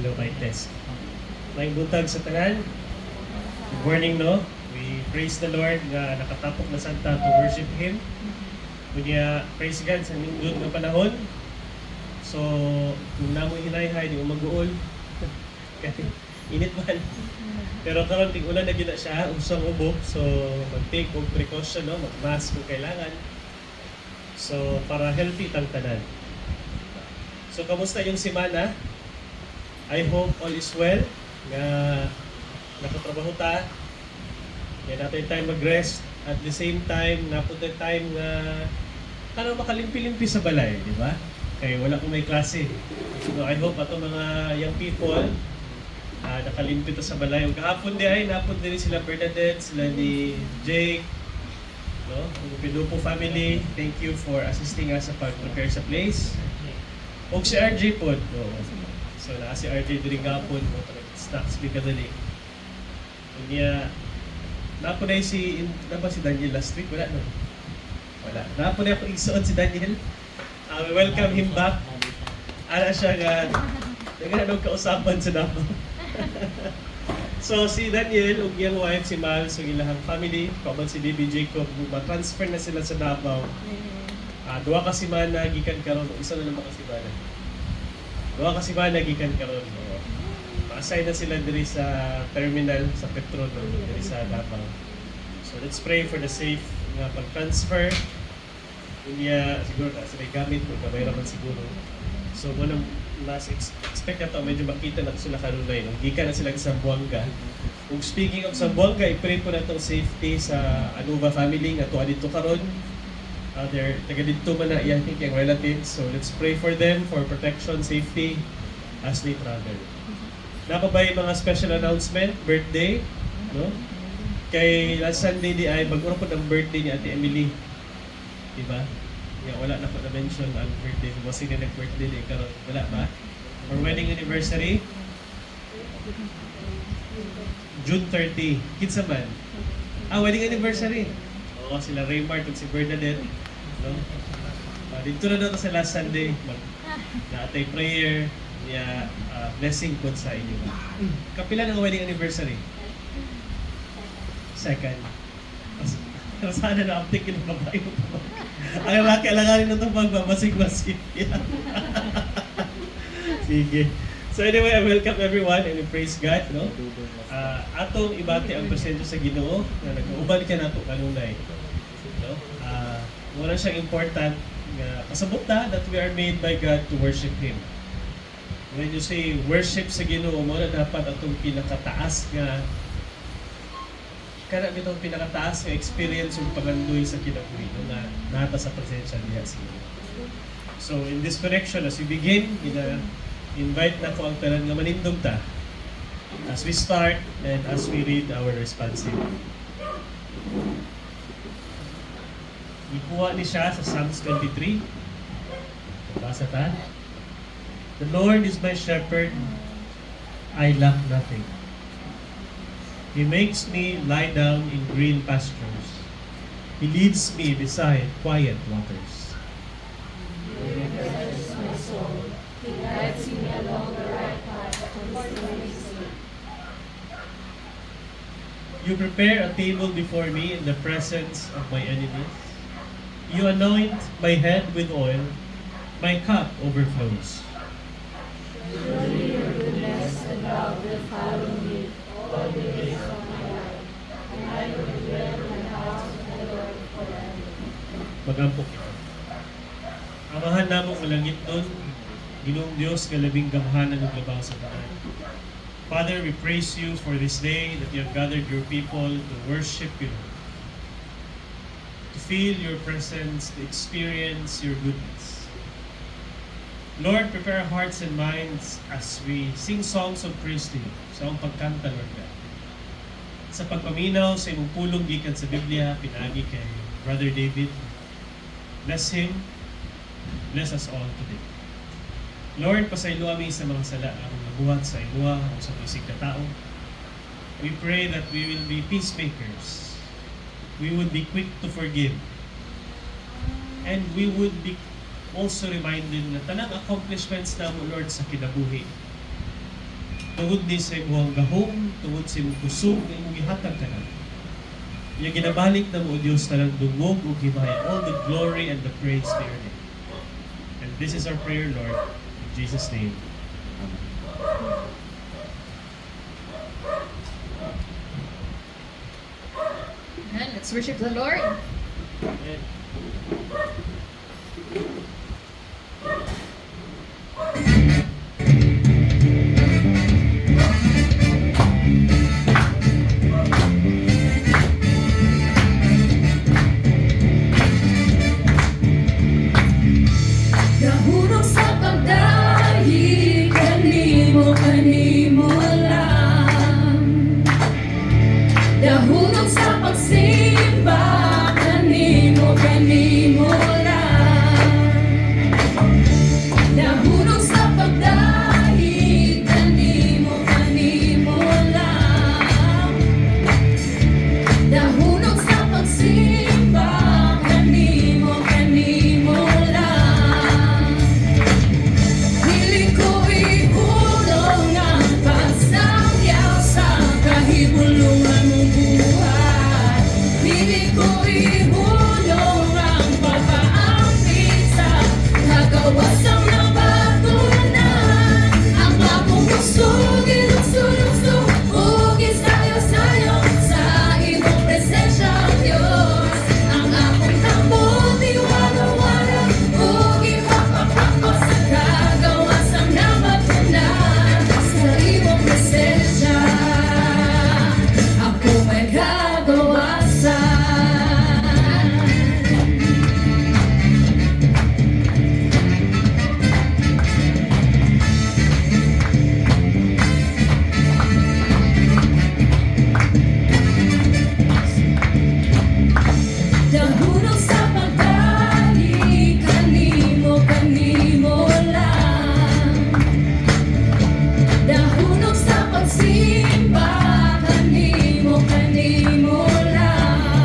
Hello, mic test. May butag sa tanan. Good morning, no? We praise the Lord na nakatapok na Santa to worship Him. Kunya, praise God sa nindot ng panahon. So, kung namo hinay-hay, di mo mag-uol. Init man. Pero karon ting ulan na gina siya, usang ubo. So, mag-take og precaution, no? Mag-mask kung kailangan. So, para healthy tang tanan. So, kamusta yung semana? I hope all is well. Nga nakatrabaho ta. Kaya natin time mag-rest. At the same time, napunta time nga makalimpi-limpi sa balay, di ba? Kaya wala kong may klase. So, I hope ato mga young people nakalimpi to sa balay. Kahapon di ay, napun din sila Bernadette, sila ni Jake, no? Ang Pinupo family, thank you for assisting us sa pag-prepare sa place. O si RJ po, no? So na si RJ during gapon, stocks bigadali. Kanya, napun ay si Daniel last week, wala no? Wala. Napun ay ako isuot si Daniel. We welcome him back. Ala siya nga, naghanong kausapan sa Davao. So si Daniel ug iyang wife si Mal so ilahang family kauban si Baby Jacob ma-transfer na sila sa Davao. Duha ka semana gikan karon isa na naman ka semana. Duha ka semana gikan karon. Ma-assign na sila diri sa terminal sa Petron diri sa Davao. So let's pray for the safe nga pag-transfer. Unya siguro na sila gamit kung kamay raman siguro. So muna mas expect na to medyo makita na sila kanunay. Gikan na sila sa Zamboanga. Kung speaking of Zamboanga, i-pray po na itong safety sa Anuva family nga tuwa dito karon. They're taga dito man na I think yung relatives. So let's pray for them for protection, safety as they travel. Napabay mga special announcement, birthday, no? Kay last Sunday di ay mag-uro po ng birthday ni Ate Emily. Diba? Yeah, wala na po na-mention ang birthday. Kasi na nag-birthday din karon. Wala ba? Or wedding anniversary? June 30. Kinsa man? Wedding anniversary. Oo, sila Raymart at si Bernadette. No? Dito na daw sa last Sunday. Natay prayer. Yeah, blessing po sa inyo. Kapila ng wedding anniversary? Second. Sana na-uptake yung babae mo pa. Ay, kailanganin na itong magbabasig-basig. Sige. So anyway, I welcome everyone and we praise God, no? Atong ibati ang presensya sa Ginoo na nag-uban ka na ito kanunay. No? Wala siyang important kasabot na that we are made by God to worship Him. When you say worship sa Ginoo, mo na dapat atong pinakataas nga kana bitong pinakataas nga experience yung pagandoy sa kinabuhi nga nata sa presensya niya siguro. So in this connection, as we begin, invite na ko ang tanan nga manindog ta as we start and as we read our responsive. Ikuha ni siya sa Psalms 23. Basa ta. The Lord is my shepherd, I lack nothing. He makes me lie down in green pastures. He leads me beside quiet waters. He refreshes my soul. He guides me along the right path for His name's sake. You prepare a table before me in the presence of my enemies. You anoint my head with oil. My cup overflows. Surely your goodness and love will follow me all the days of my life, and I will dwell in the house of the Lord forever. Magampok ito. Amahan namong malangit nun, Ginoong Diyos, kalabing gamhanan ng labaw sa daan. Father, we praise you for this day that you have gathered your people to worship you, to feel your presence, to experience your goodness. Lord, prepare our hearts and minds as we sing songs of praise to you sa iyong pagkanta, Lord God. Sa pagpaminaw sa imong pulong gikan sa Biblia, pinagi kay Brother David. Bless him. Bless us all today. Lord, pasaylo kami sa mga sala ang nabuhat sa imuha o sa isig na tao. We pray that we will be peacemakers. We would be quick to forgive. And we would be also reminded na tanang accomplishments na mo, Lord, sa kinabuhi. Tungod ni sa imong gahom, tungod sa imong kusog, na imong gihatag ka na. Yung ginabalik na mo, Diyos, talang dungog o himay, all the glory and the praise to your name. And this is our prayer, Lord, in Jesus' name. Amen. And let's worship the Lord. Amen. Nahulog sa pagdahi, kanimo lang. Nahulog sa pagsimba, kanimo lang. Nahulog sa pagdahi, kanimo lang. Nahulog sa pagsimba, kanimo lang. Hiling ko ihulog ang pagsangyaw sa kahibulungan mong buhay. Hiling ko ihulog ang pagpaampit sa kagawasan ng batunan. Ang akong gusto, ginugso-lugso, ugis sayo-sayo sa imong presensya, Diyos. Ang akong tambot, iwala-wala, ugi pakapako sa kagawasan ng batunan. Sa imong presensya, ako may kagawasan. Nahulog sa pagdali, kanimo lang. Nahulog sa pagsimba, kanimo lang.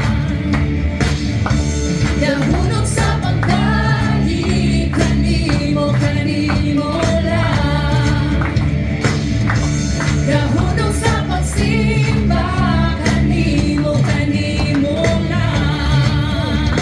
Nahulog sa pagdali, kanimo lang. Nahulog sa pagsimba, kanimo lang.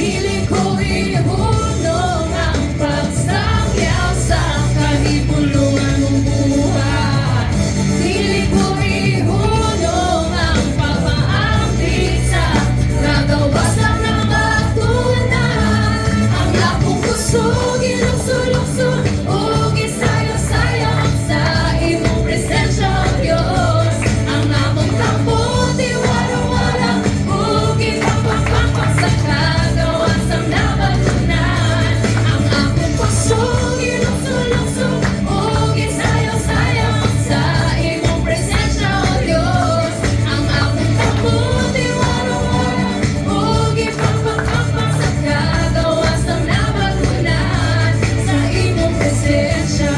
Hiling ko ihulog ang pagsangyaw sa kahibulungan mong buhay. Hiling ko ihulog ang pagpaampit sa kagawasan ng batunan. Ang akong puso, ginugso-lugso, ugis sayo-sayo sa imong presensya, Diyos. Ang akong tambot, iwala-wala, ugi pakapakpak sa kagawasan ng batunan. Ang akong puso, ginugso-lugso, ugis sayo-sayo sa imong presensya, Diyos. Ang akong tambot, iwala-wala, ugi pakapakpak sa kagawasan ng batunan. Sa imong presensya,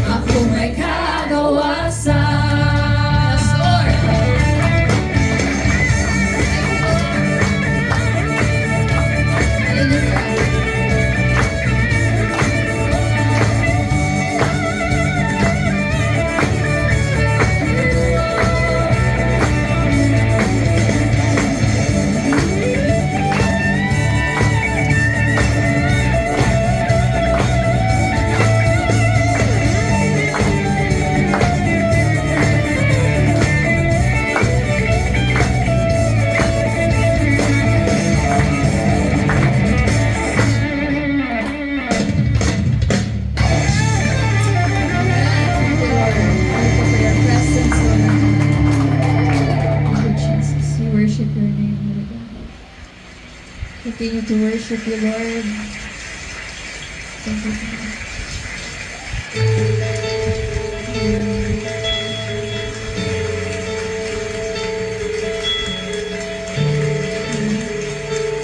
ako may kagawasan. Yes, Lord. Continue to worship you, Lord. Thank you, God.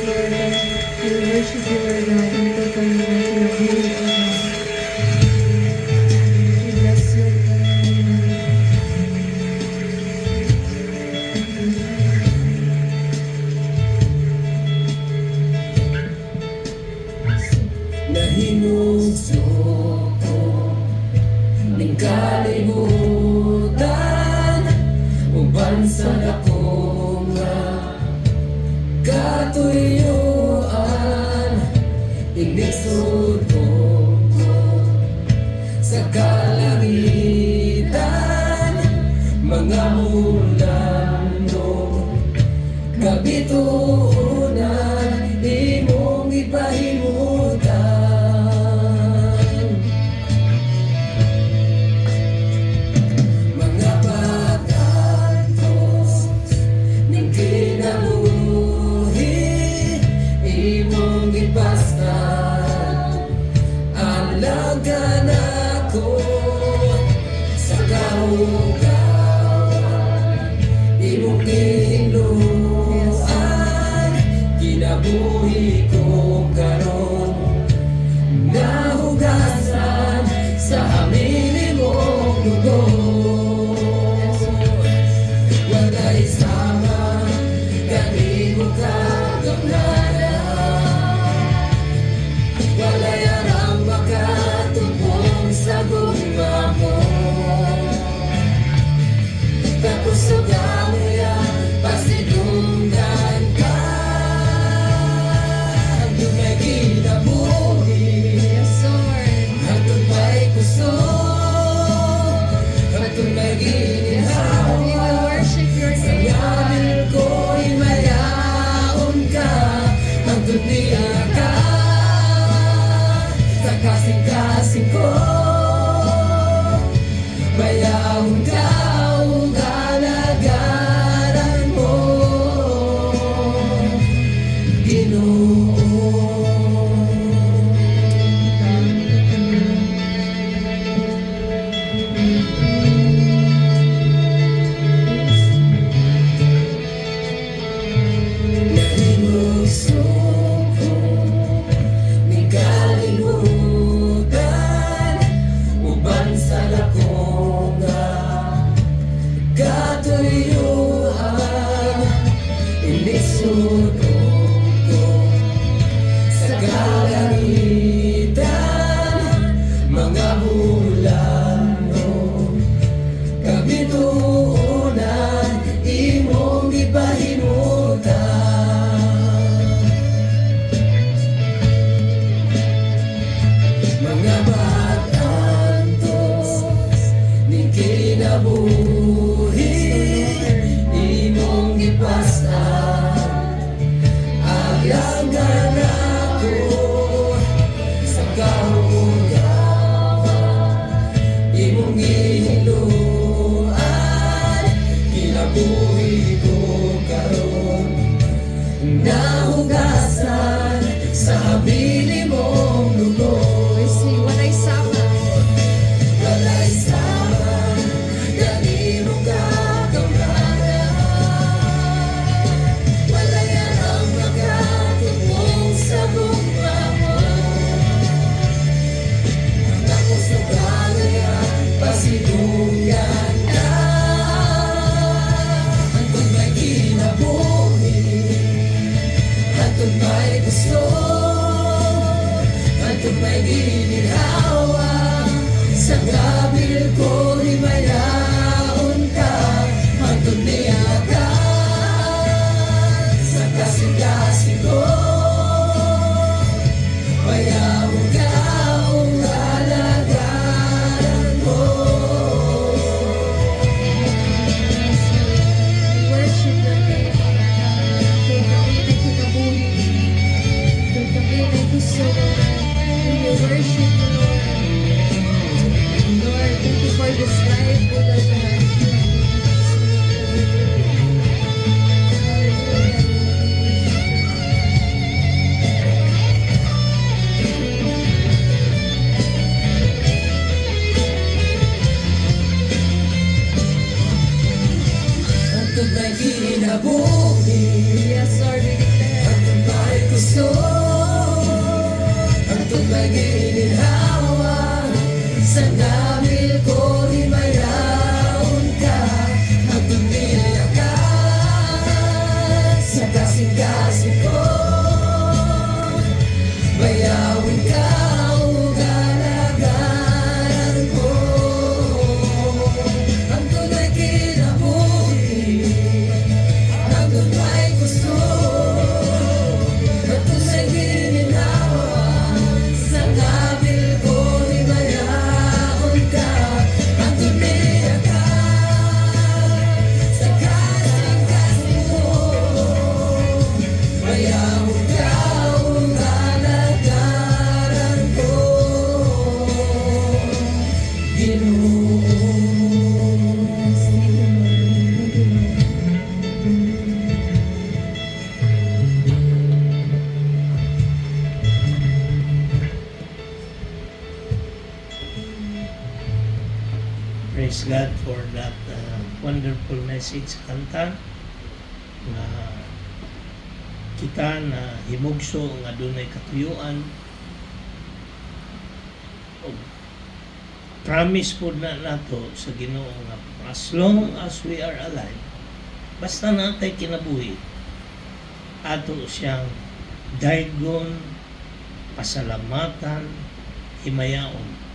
Lord, we worship you, Lord God, and proclaim you to your holy name. We bless you, Lord. Nahinugso ko ning kalibutan uban sa dako nga katuyuan inisod ko sa kalangitan mga mulano kabituunan imong ipahimutan mga pagkantos ning kinabuhi imong ipastan alagan ako sa kaugawan imong gihinuan kinabuhi ko karon nahugasan sa amin imong dugo walay sama kanimo kagamhanan walay arang makatubong sa gugma mo kakusugan niya pasidunggan ka hanggang may kinabuhi hanggang may kuso hanggang may ginihawa sa ngamin ko'y mayaon ka hanggang niya ka sa kasing-kasing ko mayaon ka ang kalagaran mo Ginoo. Nahinugso ko ning kalibutan uban sa dako nga katuyuan inisod ko sa kalangitan mga bulano kabituunan imong ipahimutan mga batantos ning kinabuhi imong ipastan alagan ako sa kaugawan imong gihinuan kinabuhi ko karon nahugasan sa habili mong dugo walay sama kanimo kagamhanan walay arang makatubong sa gugma mo kakusugan niya pasidunggan ka hanggang may kinabuhi hanggang may gusto hanggang may ginhawa sa gabil ko himayaon ka hanggang niya ka sa kasing-kasing ko mayaon ka ang kalagaran mo Worship your name. Kay kami na kinabuhi. Kay kami na gusto. We worship you, Lord. Lord, thank you for this life, O Lord God. hanggang may kinabuhi Yes, Lord, we declare. hanggang may gusto hanggang may ginhawa sa gamil ko himayaon ka hanggang niya ka sa kasing-kasing ko bayawin ka praise God for that wonderful message kanta na kita na himugso nga dunay katuyuan o promise po na nato sa Ginoo nga as long as we are alive basta natay kinabuhi ato siyang daygon pasalamatan himayaon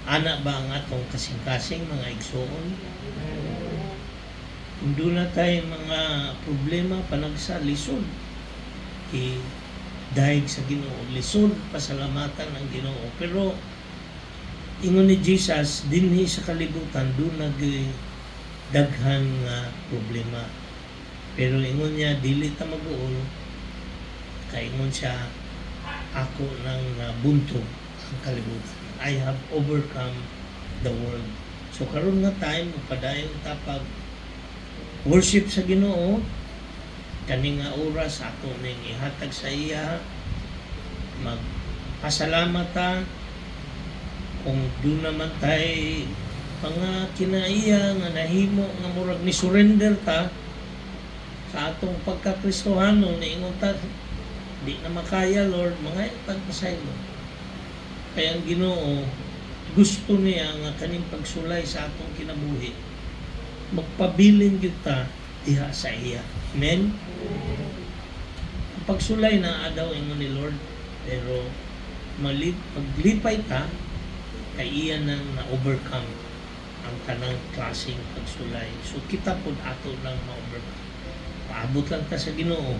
ana ba ang atong kasing-kasing mga igsoon kung doon na tayo mga problema panagsa lisod dahil sa Ginoo lisod pasalamatan ang Ginoo pero ingon ni Jesus dinhi sa kalibutan doon daghan nga problema pero ingon niya dili ta mag-uol kay ingon siya ako nang buntog ang kalibutan I have overcome the world so karon nga time padayon tapag worship sa Ginoo kani nga oras ato ning ihatag sa iya magpasalamat ta kung doon naman tay mga kinaiya nga nahimo nga murag ni surrender ta sa atong pagkakristohano niingon ta di na makaya Lord mga pagpasay mo kaya ang Ginoo gusto niya nga kaning pagsulay sa atong kinabuhi magpabilin kita diha sa iya. Amen? Ang pagsulay na adaw ingon ni Lord pero paglipay ta kay iya nang na-overcome ang tanang klaseng pagsulay. So kita po ato lang ma-overcome. Paabot lang ta sa Ginoo.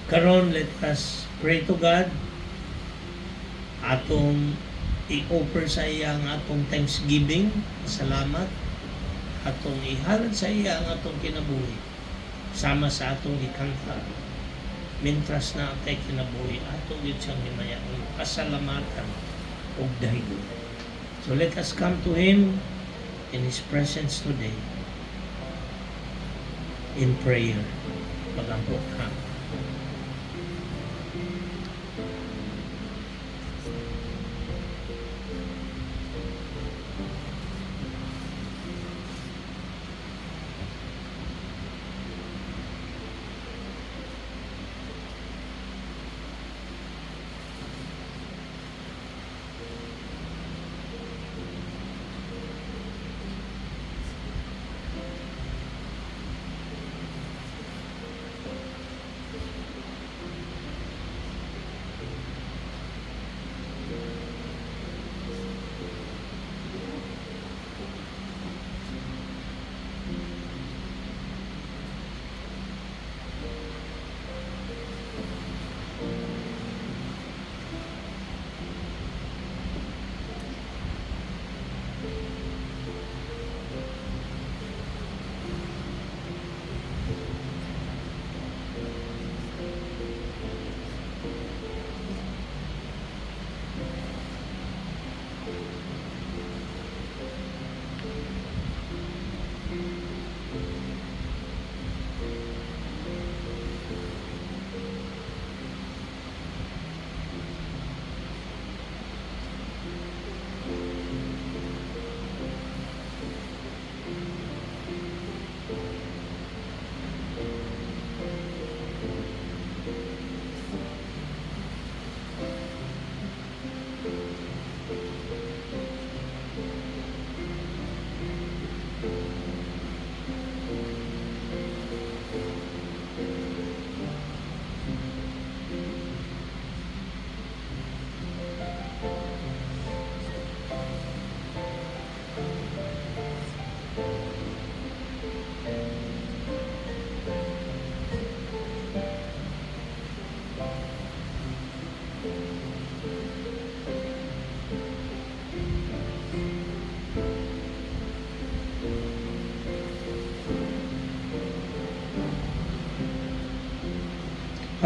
Karon let us pray to God. Atong i-offer sa iya ang atong thanksgiving, salamat atong ihalad sa iya ang atong kinabuhi sama sa atong ikanta mintras na atay kinabuhi atong yun siyang himayaon pasalamatan o dahigon so let us come to Him in His presence today in prayer pag-ampok ka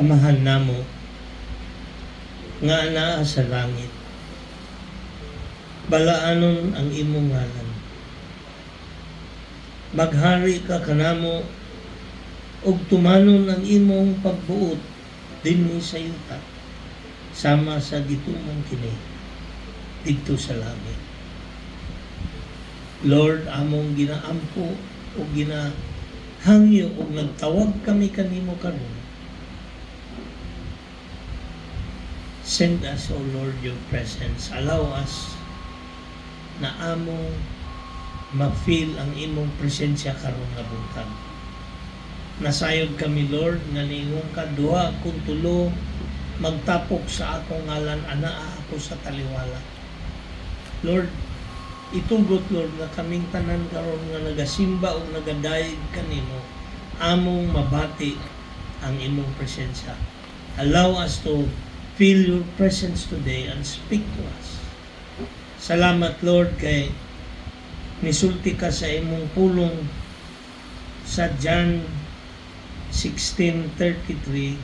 Amahan namo nga naa sa langit. Balaanon ang imong ngalan. Maghari ka kanamo ug tumanon ang imong pagbuot dinhi sa yuta sama sa gitumang kini didto sa langit. Lord, among ginaampo o ginahangyo o nagtawag kami kanimo karon. Send us, O Lord, your presence. Allow us na among ma-feel ang imong presensya karon nga buntag. Nasayod kami, Lord, nga niingon ka duha kung tulo magtapok sa akong ngalan, anaa ako sa taliwala. Lord, itugot, Lord, na kaming tanan karon nga nagasimba o nagadayeg kanimo, among mabati ang imong presensya. Allow us to feel your presence today and speak to us. Salamat, Lord, kay nisulti ka sa imong pulong sa John 16:33.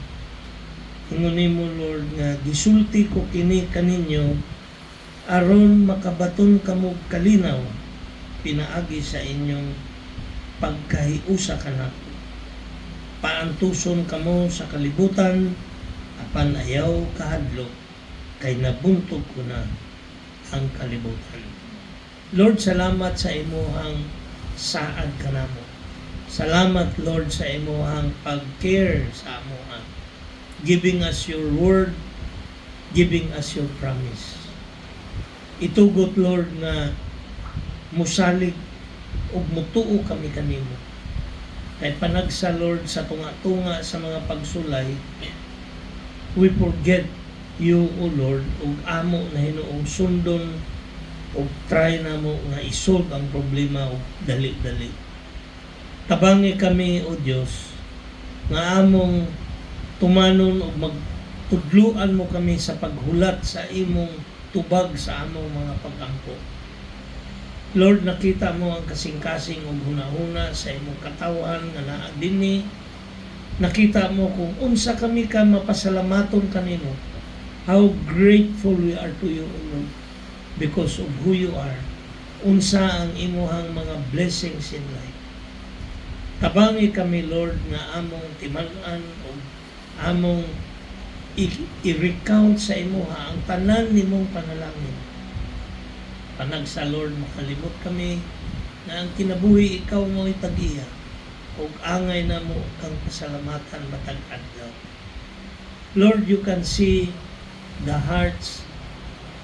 Ingon mo, Lord, nga gisulti ko kini kaninyo aron makabaton kamo kalinaw pinaagi sa inyong pagkahiusa kanako. Paantuson kamo sa kalibutan apan ayaw kahadlok kay nabuntog ko na ang kalibutan. Lord, salamat sa imuhang saad kanamo. Salamat, Lord, sa imuhang pag-care sa amuha. Giving us your word, giving us your promise. Itugot, Lord, nga musalig o mutuo kami kanimo. Kay panagsa, Lord, sa tunga-tunga sa mga pagsulay, we forget you, O Lord, ug amo na hinuong sundon ug try na mo nga isolve ang problema ug dali-dali. Tabangi kami, O Dios, nga among tumanon ug magtudluan mo kami sa paghulat sa imong tubag sa among mga pagampo. Lord, nakita mo ang kasing-kasing ug hunahuna sa imong katawan nga naa dinhi. Nakita mo kung unsa kami ka mapasalamaton kanino. How grateful we are to you, O Lord, because of who you are. Unsa ang imuhang mga blessings in life. Tabangi kami, Lord, nga among timan-an o among i-recount sa imuha ang tanan nimong panalangin. Panagsa, Lord, makalimot kami na ang kinabuhi ikaw mo itag-iya ug angay na mo kang pasalamatan matag adlaw. Lord, you can see the hearts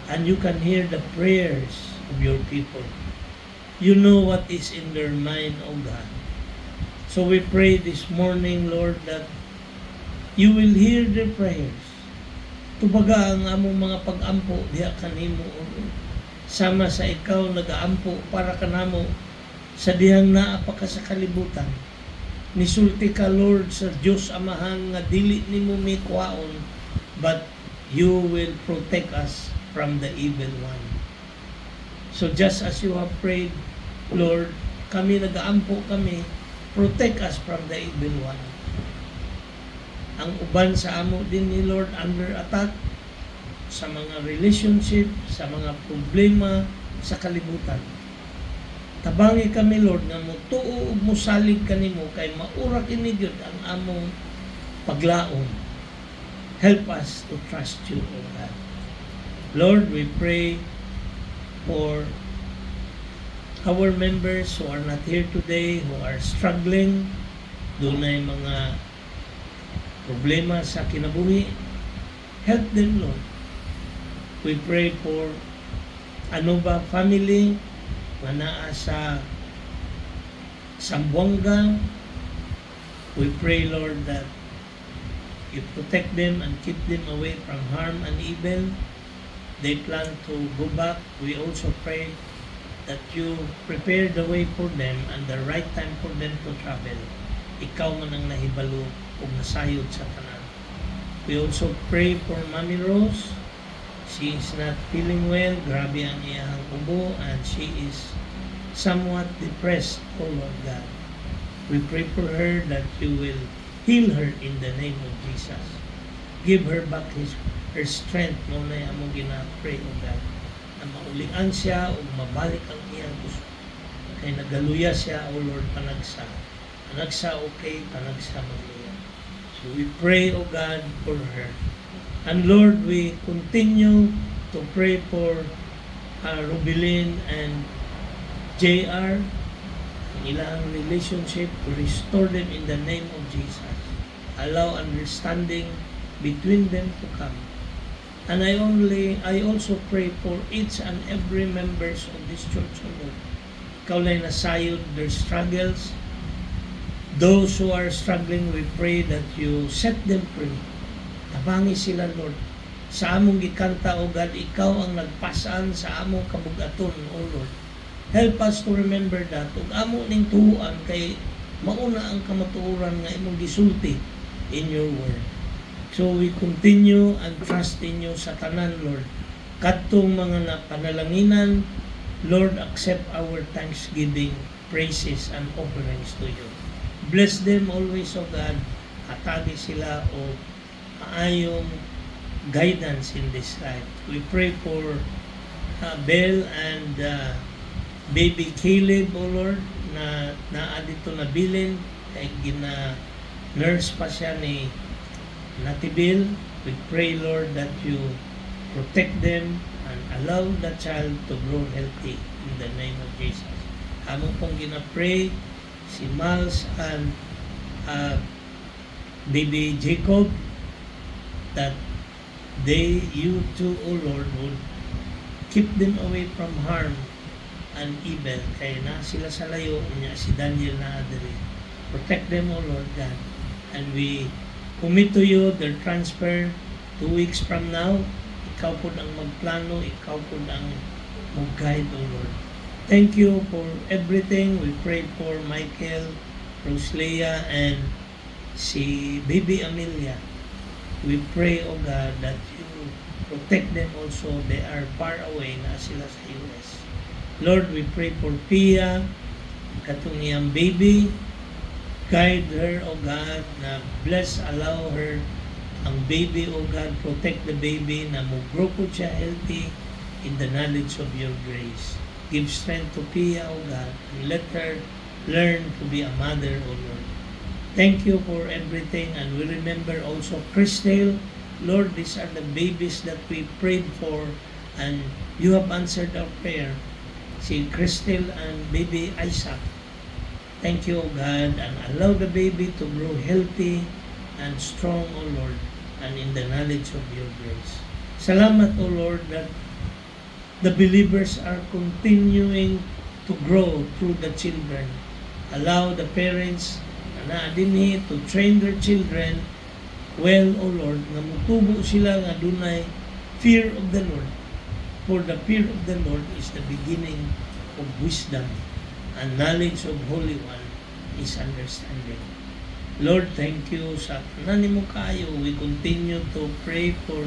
and you can hear the prayers of your people. You know what is in their mind, O God. So we pray this morning, Lord, that you will hear their prayers. Tubaga ang among mga pag-ampo diha kanimo, O Lord. Sama sa ikaw nag-aampo para kanamo sa dihang naa pa ka sa kalibutan. Nisulti ka, Lord, sa Dios Amahan nga dili nimo mi kuhaon, but you will protect us from the evil one. So just as you have prayed, Lord, kami nag-aampo kami, protect us from the evil one. Ang uban sa amo din ni Lord under attack sa mga relationship, sa mga problema sa kalibutan. Tabangi kami, Lord, nga mutuo ug musalig kanimo kay maura kini gyud ang among paglaom. Help us to trust you, O God. Lord, we pray for our members who are not here today, who are struggling, dunay mga problema sa kinabuhi. Help them, Lord. We pray for Anuba family nga naa sa Zamboanga. We pray, Lord, that you protect them and keep them away from harm and evil. They plan to go back. We also pray that you prepare the way for them and the right time for them to travel. Ikaw man ang nahibalo o nasayod sa tanan. We also pray for Mami Rose. She is not feeling well. Grabe ang iyang ubo and she is somewhat depressed, O Lord God. We pray for her that you will heal her in the name of Jesus. Give her back her strength. No na among gina-pray, O God, na maulian siya o mabalik ang iyang gusto. Kay nagaluya siya, O Lord, panagsa. Panagsa okay, panagsa maluya. So we pray, O God, for her. And Lord, we continue to pray for Rubilin and JR, ang ilang relationship, restore them in the name of Jesus. Allow understanding between them to come. And I also pray for each and every members of this church, O Lord. Ikaw lang nasayod their struggles. Those who are struggling, we pray that you set them free. Tabangi sila, Lord. Sa among gikanta, O God, ikaw ang nagpasan sa among kabugaton, O Lord. Help us to remember that. Ug amo ning tuhuan kay mauna ang kamatuoran nga imong gisulti in your word. So we continue and trust in you sa tanan, Lord. Kadtong mga napanalanginan, Lord, accept our thanksgiving, praises, and offerings to you. Bless them always, O God. Atagi sila o maayong guidance in this life. We pray for Bell and baby Caleb, O Lord, na dito nabilin kay gina-nurse pa siya ni Natibel. We pray, Lord, that you protect them and allow the child to grow healthy in the name of Jesus. Among pong gina-pray si Miles and baby Jacob, that you too, O Lord, would keep them away from harm and evil. Kaya na sila sa layo niya, si Daniel na adere. Protect them, O Lord God. And we commit to you their transfer 2 weeks from now. Ikaw po ang magplano, ikaw po ang mag-guide, O Lord. Thank you for everything. We pray for Michael, Roslea, and si baby Amelia. We pray, O God, that you protect them also. They are far away na sila sa US. Lord, we pray for Pia, katong iyang baby. Guide her, O God, na bless, allow her, ang baby, O God, protect the baby, na mag-grow po siya healthy in the knowledge of your grace. Give strength to Pia, O God, and let her learn to be a mother, O Lord. Thank you for everything, and we remember also Crystal. Lord, these are the babies that we prayed for, and you have answered our prayer. Si Crystal and baby Isaac. Thank you, O God, and allow the baby to grow healthy and strong, O Lord, and in the knowledge of your grace. Salamat, O Lord, that the believers are continuing to grow through the children. Allow the parents na dinhi to train their children well, O Lord, nga mutubo sila nga dunay fear of the Lord. For the fear of the Lord is the beginning of wisdom, and knowledge of Holy One is understanding. Lord, thank you sa tanan mo kayo. We continue to pray for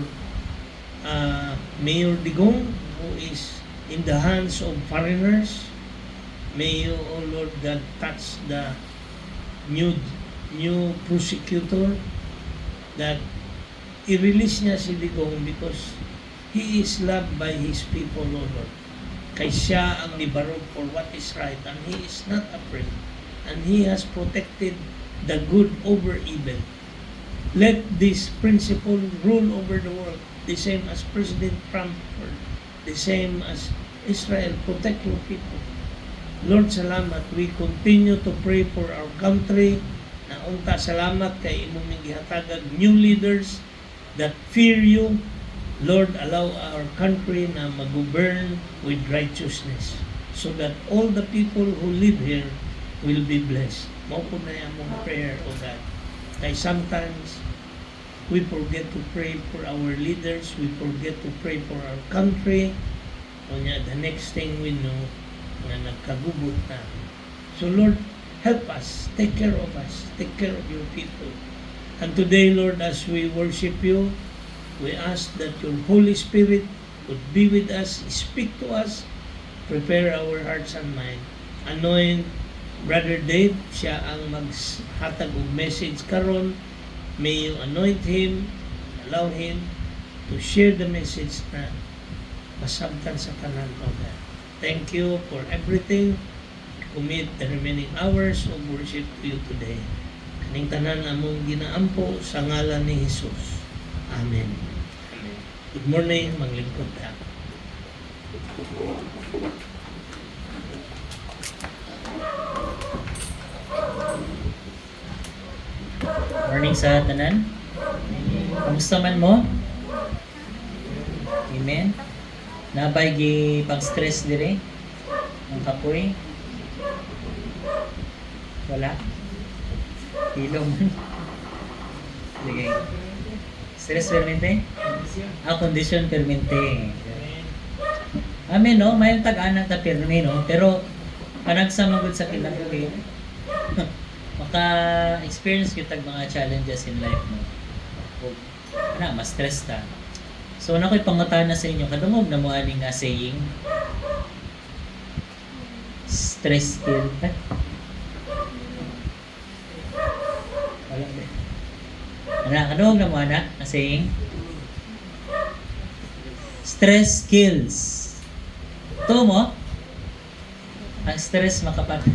Mayor Digong, who is in the hands of foreigners. May you, O Lord God, touch the new prosecutor, that i-release niya si Digong because he is loved by his people, O Lord. Kay siya ang nibarog for what is right, and he is not afraid, and he has protected the good over evil. Let this principle rule over the world, the same as President Trump, or the same as Israel. Protect your people. Lord, salamat. We continue to pray for our country. Naunta, salamat kay imong gihatagag new leaders that fear you. Lord, allow our country na mag-govern with righteousness, so that all the people who live here will be blessed. Mao po na yung among prayer, O God. Kay sometimes we forget to pray for our leaders, we forget to pray for our country. O niya, the next thing we know, nga nagkagubot na. So Lord, help us, take care of us, take care of your people. And today, Lord, as we worship you, we ask that your Holy Spirit would be with us, speak to us, prepare our hearts and mind. Anoint Brother Dave, siya ang maghatag og message karon. May you anoint him, allow him to share the message na masabtan sa tanan, O God. Thank you for everything. Commit the remaining hours of worship to you today. Kaning tanan among ginaampo sa ngalan ni Jesus. Amen. Amen. Good morning, manglingkod ta. Morning sa tanan. Kamusta man mo? Amen. Nabay gi pang stress dire. Ang kapoy. Wala. Hilom. Sige. Stress permente? Condition permente. Amen no, may tag-ana ta perme no, pero panagsamagod sa kinabuhi. Maka-experience kita mga challenges in life no. O, mas stress ta. So na ko'y pangutana sa inyo, kadungog na mo ani nga saying stress kill. Wala ba? Kadungog na mo ana nga saying stress kills. Ito mo, ang stress makapatay.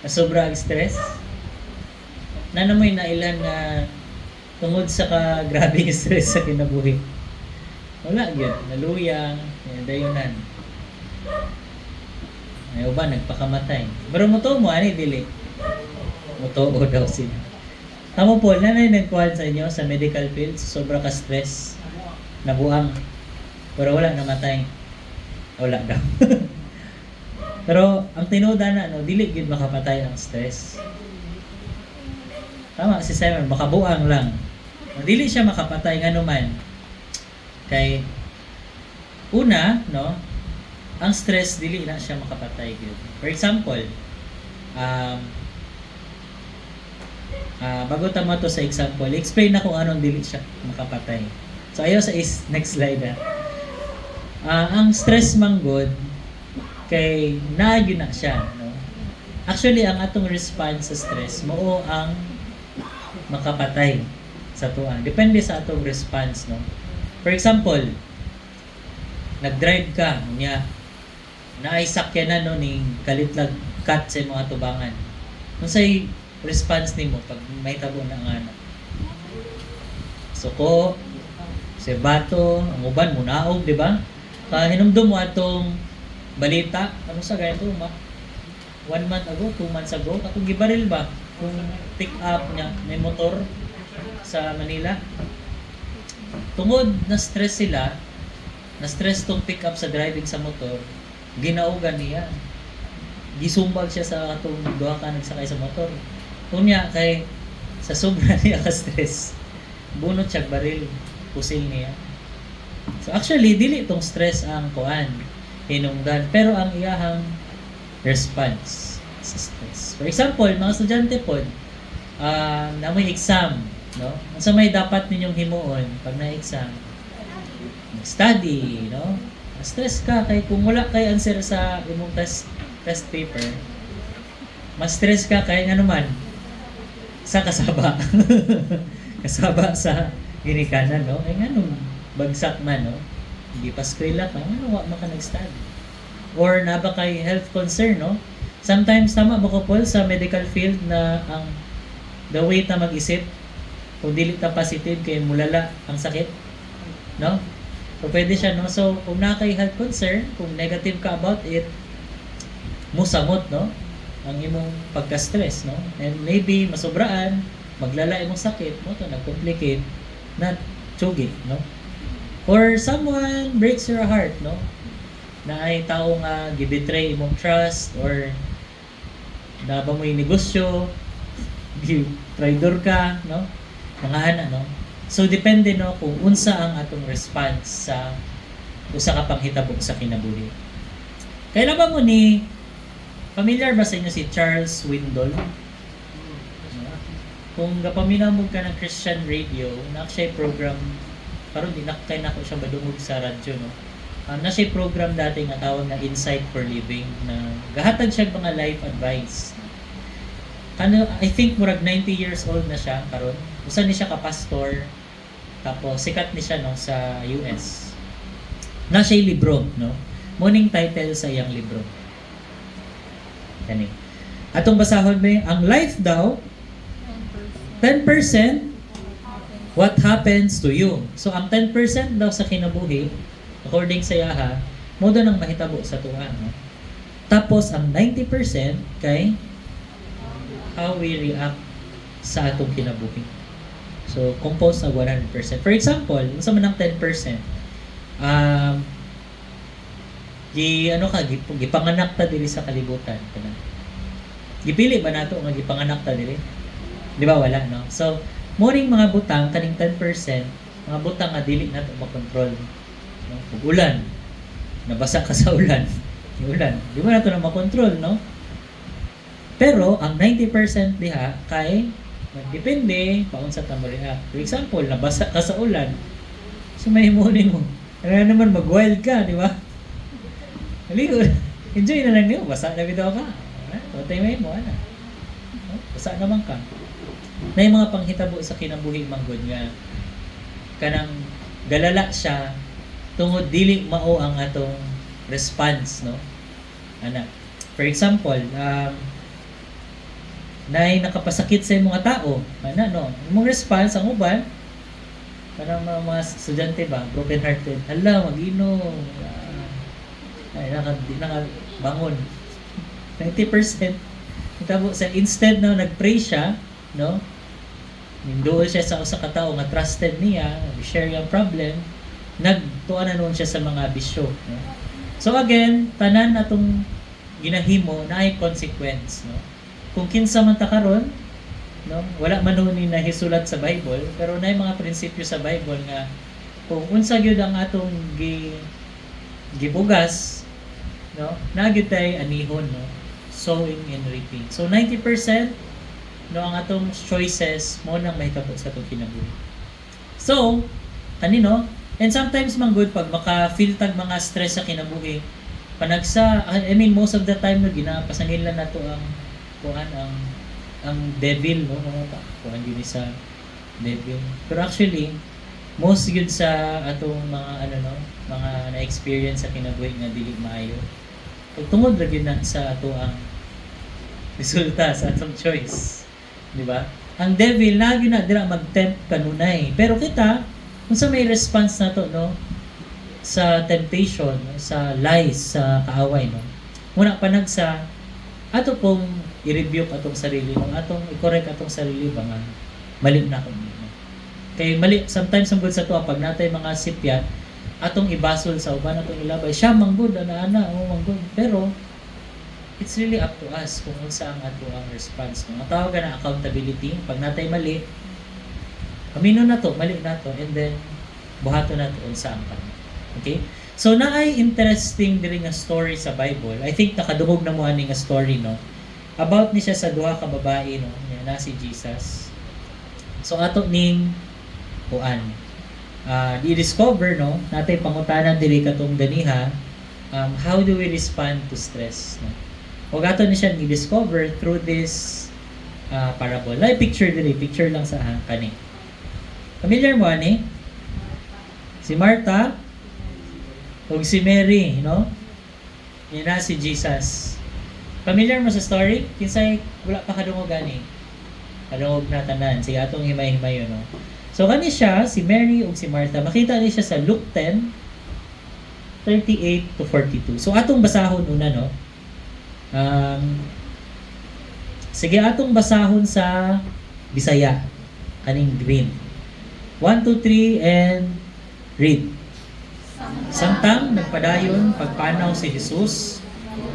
Sobra ang stress. Nanamoy na ilan na tungod sa grabing stress sa kinabuhi. Wala yun. Naluyang, dayunan. May uba, nagpakamatay. Pero muto mo, ani, dili. Muto o daw sila. Tamo po, nanay nagkuhan sa inyo sa medical field, sobra ka stress. Nabuang. Pero wala namatay. Wala daw. Pero ang tinuda na dili gid makapatay ang stress. Tama si Simon, makabuang lang. Dili siya makapatay ngano man. Kay una, ang stress dili na siya makapatay gyud. For example, bago tama to sa example, explain na kung anong dili siya makapatay. So ayo sa next slide na. Ang stress manggod kay naagyo na siya, no? Actually, ang atong response sa stress mao ang makapatay sa tuwa. Depende sa atong response, no? For example, nag-drive ka, niya, naay sakyanan no ning kalitlag cut sa mga tubangan. Unsay response nimo pag may tabo na nga na? Suko, si bato, ang uban munaog, di ba? Hinumdum mo atong balita, ano sa ganito, 1 month ago, 2 months ago, katong gibaril ba? Kung pick up niya, may motor sa Manila. Tungod na stress sila, na stress tong pick up sa driving sa motor, ginaugan niya. Gisumbag siya sa atong duha ka nagsakay sa motor. Kunya kay sa sobra niya ka stress, bunot siya baril, pusil niya. So actually dili tong stress ang kuan hinungdan, pero ang iyahang response sa stress. For example, mga estudyante po na may exam, no? Unsa may dapat ninyong himuon pag na-exam? Study, no? Stress ka kay kung wala kay answer sa imong test paper, mas stress ka kay ano man sa kasaba. Kasaba sa ginikanan, no? Ay nganong bagsak man, no? Hindi pa eskwela ka, ano wa man ka nag-study? Or na ba kay health concern, no? Sometimes tama ba ko Paul sa medical field na ang the way ta mag-isip kung dili ta positive kay mulala ang sakit, no? So pwede siya, no? So kung na kay health concern, kung negative ka about it, musamot, no? Ang imong pagka-stress, no? And maybe masobraan, maglala imong sakit, mo to nag-complicate na tsugi, no? Or someone breaks your heart, no? Na ay tao nga gibetray imong trust, or na ba mo'y negosyo, traidor ka, no? Mga ana, no? So depende, no, kung unsa ang atong response sa usa ka panghitabo sa kinabuhi. Kailan ba mo ni familiar ba sa inyo si Charles Swindoll? Kung gapaminamog ka ng Christian radio, na siya program, karon di nakay nako siya badungog sa radyo, no. Na siya program dati nga tawag na Insight for Living, na gahatag siya mga life advice. I think murag 90 years old na siya karon. Usa ni siya ka pastor, tapos sikat ni siya, no, sa US. Na siya libro, no. Morning title sa iyang libro. Kani. Atong basahon ba ang life daw 10% what happens to you. So ang 10% daw sa kinabuhi according sa yaha, mo daw nang mahitabo sa tuwa, no? Tapos ang 90% kay how we react sa atong kinabuhi. So composed na 100%. For example, unsa man ang 10%, gipanganak ta diri sa kalibutan kana. Gipili ba nato nga gipanganak ta diri? Di ba wala no? So moring mga butang kaning 10%, mga butang nga dili nato makontrol. No? Ug ulan, nabasa ka sa ulan. Yung ulan, di ba nato na makontrol, no? Pero ang 90% diha kay depende paun sa tamo react. For example, nabasa ka sa ulan. So may himunin mo. Ano naman mag-wild ka, di ba? Haligo. Enjoy na lang niyo. Basa na bitaw ka. Tutay mo, ano? Basa naman ka. Na yung mga panghitabo sa kinabuhi manggod nga kanang galala siya tungod dili mao ang atong response, no? Ana. For example, nay nakapasakit sa mga tao, ana no? Imong response ang uban parang mga estudyante ba, broken hearted. Hala, mag-inom. Ay, di na bangon. 90%. Itabo sa instead na nag-pray siya, no? Nindoon siya sa usa ka tawo nga trusted niya, share yung problem, nagtuan na noon siya sa mga bisyo, no? So again, tanan atong ginahimo na ay consequence, no? Kung kinsa man ta karon, no, wala man nun ni nahisulat sa Bible, pero na mga prinsipyo sa Bible nga kung unsa gyud ang atong gibugas, no, nagyud tay anihon, no, sowing and reaping. So 90% no ang atong choices mo nang mahitabo sa atong kinabuhi. So kanino, and sometimes man good pag maka-feel tag mga stress sa kinabuhi, panagsa most of the time no ginapasangil lang nato ang kuan ang devil, no, kuan yun sa devil. Pero actually most yun sa atong mga mga na-experience sa kinabuhi nga dili maayo. Pagtungod ra gyud na sa ato ang resulta sa atong choice, di ba? Ang devil lagi na dira mag-tempt kanunay. Pero kita unsa may response nato, no, sa temptation, no, sa lies, sa kaaway, no. Muna panagsa ato pong i-review atong sarili, no, atong i-correct atong sarili ba nga mali na ko. Kay mali sometimes ang good sa to pag natay mga sipyat atong ibasol sa uban atong ilabay siya manggod ana manggod, pero it's really up to us kung unsa ang ato ang response, no? Ang tawag na accountability. Pag natay mali, amino na to, mali na to, and then buhaton na to unsa ang pan. Okay? So naay interesting diri nga story sa Bible. I think nakadungog na mo ani nga story, no, about ni siya sa duha ka babae, no, na si Jesus. So ato ning kuan di-discover, no, natay pangutanan diri katong ganiha, how do we respond to stress, no? O ato ni siya ni-discover through this parable. Like picture diri, picture lang sa kani. Familiar mo ani? Si Martha o si Mary, no? Yan na si Jesus. Familiar mo sa story? Kinsay wala pa kadungog gani. Kadungog na tanan. Sige atong himay-himay, no? So kani siya, si Mary o si Martha. Makita ni siya sa Luke 10:38 to 42. So atong basahon una, no? Sige atong basahon sa Bisaya. Kaning green. 1, 2, 3 and read. Samtang nagpadayon pagpanaw si Jesus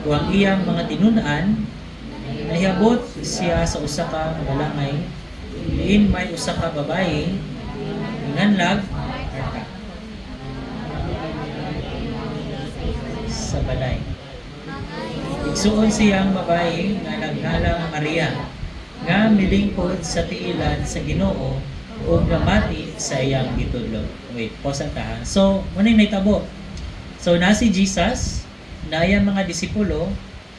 o ang iyang mga tinun-an, nahiabot siya sa usa ka balangay, diin may usa ka babae nganlag sa balay. Igsuon siyang babae nga nagnalang Maria, nga milingkod sa tiilan sa Ginoo o namati sa iyang gitudlo. Wait, pause ta. So, muna naitabo. So, na si Jesus, na iyang mga disipulo,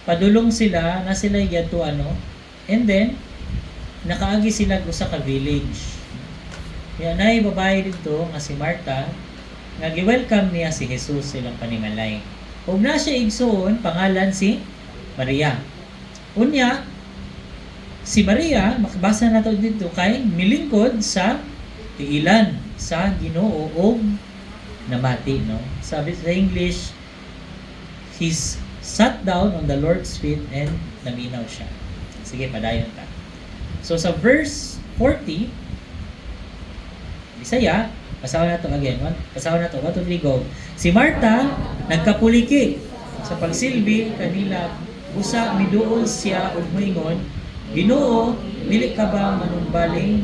padulong sila, na sila yadto and then, nakaagi sila usa ka village. Yan ay babae dito, nga si Martha, nga gi-welcome niya si Jesus silang panimalay. Ug na siya igsuon, pangalan si Maria. Unya, si Maria, makabasa na to dito kay milingkod sa tiilan sa Ginoo o namati, no? Sabi sa English, sat down on the Lord's feet and naminaw siya. Sige, padayon ta. So sa verse 40, Bisaya, basahan na to again. Basahan na to. 1, 2, 3, go. Si Marta, nagkapuliki sa pagsilbi kanila. Usa, miduol siya ug moingon, Ginoo, dili ka ba manumbaling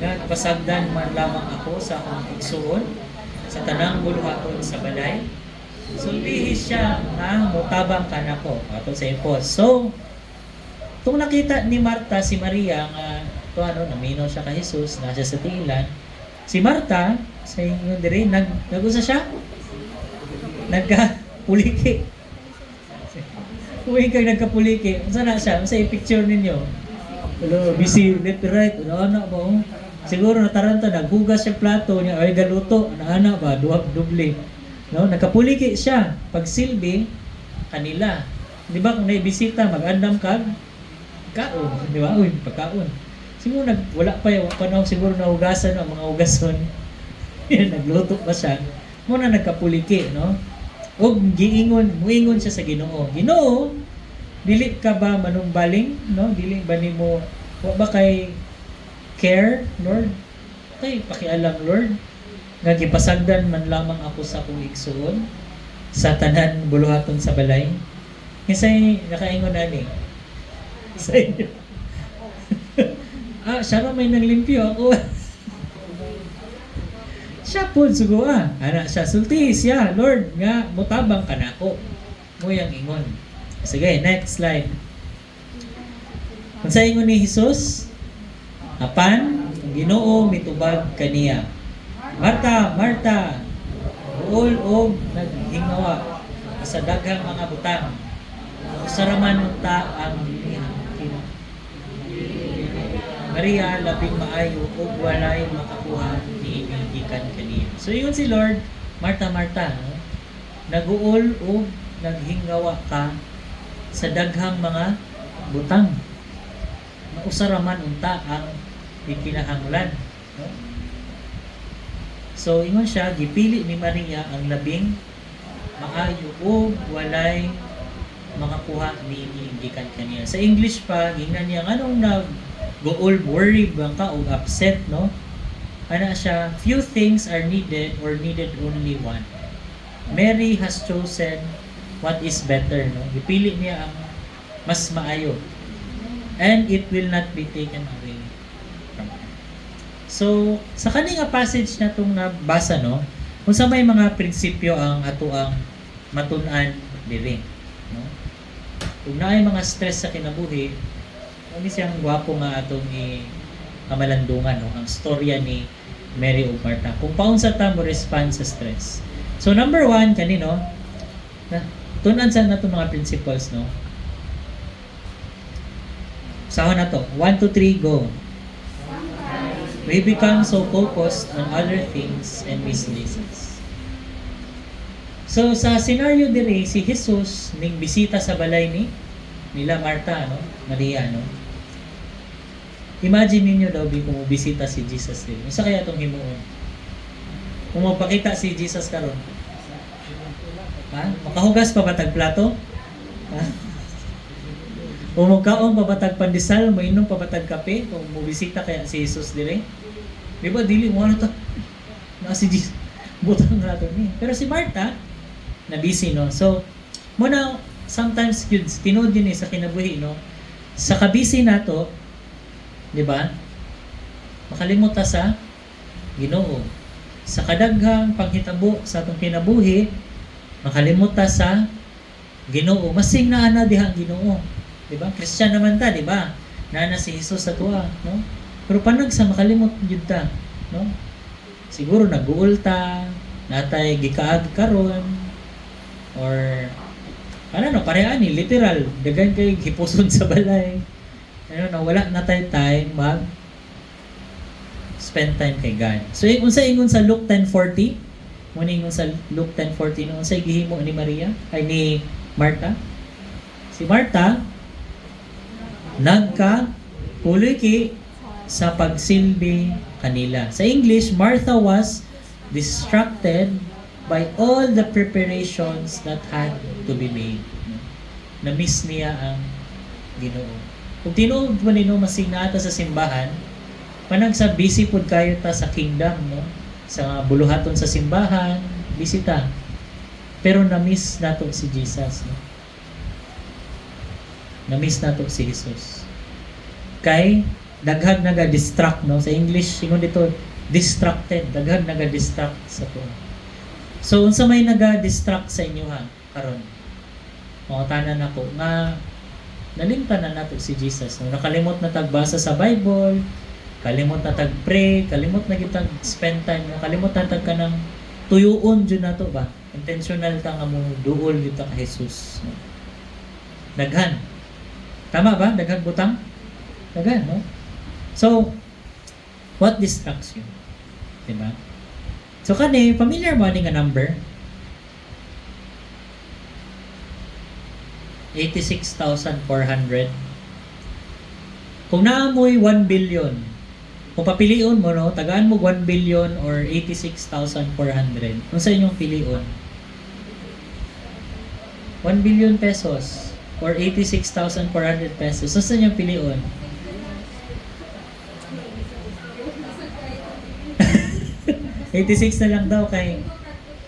nga pasagdan man lamang ako sa akong igsuon sa tanang buluhaton sa balay? Sulbihis siya nga mutabang ka nako ato sa impos. So, tung nakita ni Marta si Maria nga to naminaw siya kay Jesus, nasa sa tiilan. Si Marta sa inyo diri nagusa siya. Nagkapuliki. Uwi kang nagkapuliki. Unsa na siya? Unsa i-picture ninyo? Hello, busy left right. Ano ba? Siguro nataranta naghugas siya plato niya ay galuto. Ana ba duwag doble. No, nagkapuliki siya. Pagsilbi kanila. Di ba kung naibisita mag-andam kag kaon, di ba? Uy, pagkaon. Siguro wala pa yung panahon siguro nahugasan ang mga hugason. Nagluto pa siya. Muna nagkapuliki, no? O muingon siya sa Ginoo. Ginoo, dili ka ba manumbaling, no? Dili ba nimo wa ba kay care, Lord? Kay pakialam, Lord. Nga gipasagdan man lamang ako sa akong igsuon sa tanan buluhaton sa balay. Kasi nakaingon ani. Sa inyo. Siya ra may naglimpyo ako. Siya po sugo Ana siya sulti siya, Lord, nga mutabang ka nako. Moyang ingon. Sige, next slide. Unsa ingon ni Jesus? Apan ang Ginoo mitubag kaniya. Marta, Marta, buol og naghingawa sa daghang mga butang. Usaraman unta ang Maria labing maayo ug walay makakuha niini gikan kaniya. So yun si Lord, Marta, Marta, no? Naguol ug naghingawa ka sa daghang mga butang. Mausaraman unta ang ikinahanglan, no? So ingon siya, gipili ni Maria ang labing maayo ug walay makakuha niini gikan kaniya. Sa English pa, gingnan niya anong gool, worry bang ka o upset, no? Ana siya, few things are needed or needed only one. Mary has chosen what is better, no? Gipili niya ang mas maayo. And it will not be taken away from her. So, sa kaninga passage na itong nabasa, no? Kung sa may mga prinsipyo ang ato ang matun-an diri, no? Kung naay mga stress sa kinabuhi, ini siyang gwapo nga atong kamalandungan, no? Ang storya ni Mary o Marta. Kung paunsa ta mo respond sa stress. So number 1 kanino, tunan sa nato mga principles, no? Sahon na to. 1, 2, 3, go. We become so focused on other things and miss Jesus. So sa scenario dire si Jesus ning bisita sa balay nila Marta, no? Maria, no? Imagine ninyo daw kung bisita si Jesus din. Isa kaya itong himuon? Kung mapakita si Jesus karon, makahugas pa batag plato? O magkaon pa batag pandesal, mainom pa batag kape kung mubisita kaya si Jesus dire? Di ba dili mo ano to? Si Jesus butang rato ni. Pero si Marta na busy, no? So muna sometimes kids tinuod din sa kinabuhi, no? Sa kabisi nato, di ba? Makalimot ta sa Ginoo. Sa kadaghang panghitabo sa atong kinabuhi, makalimot ta sa Ginoo. Masing naa na diha ang Ginoo. Di ba? Christian naman ta, di ba? Naa si Jesus sa tuwa, no? Pero panag sa makalimot jud ta, no? Siguro naguul ta, natay gikaag karon or pareha ni literal dagan kay hipuson sa balay. Wala na tayo time mag spend time kay God. So unsa ingon sa Luke 10:40? Muna ingon sa Luke 10:40 no, unsa gihimo ni Maria ay ni Marta? Si Marta nagka-puliki sa pagsilbi kanila. Sa English, Martha was distracted by all the preparations that had to be made. na miss niya ang Ginoo. Kung tinuod mo nino masigna ata sa simbahan, panag sa busy pud kayo ta sa kingdom, no? Sa buluhaton sa simbahan, bisita. Pero na-miss nato si Jesus, no? Na-miss nato si Jesus. Kay daghag naga-distract, no? Sa English, ingon dito, distracted. Daghag naga-distract sa to. So, unsa may naga-distract sa inyo ha, karon? Mga tanan ako nga nalimtan na nato si Jesus. No? Nakalimot na tagbasa sa Bible, kalimot na tag-pray, kalimot na kitag spend time, kalimot na tag kanang tuyuon jud nato ba? Intentional ta nga mo duol dito ka Jesus. No? Daghan. Tama ba? Daghang butang? Daghan, no? So, what distracts you? Diba? So, kani, familiar mo nga number? 86,400. Kung naamoy 1 billion, kung papilion mo, no, tagaan mo 1 billion or 86,400, kung sa inyong pilion? 1 billion pesos or 86,400 pesos, so sa inyong pilion? $86 na lang daw kay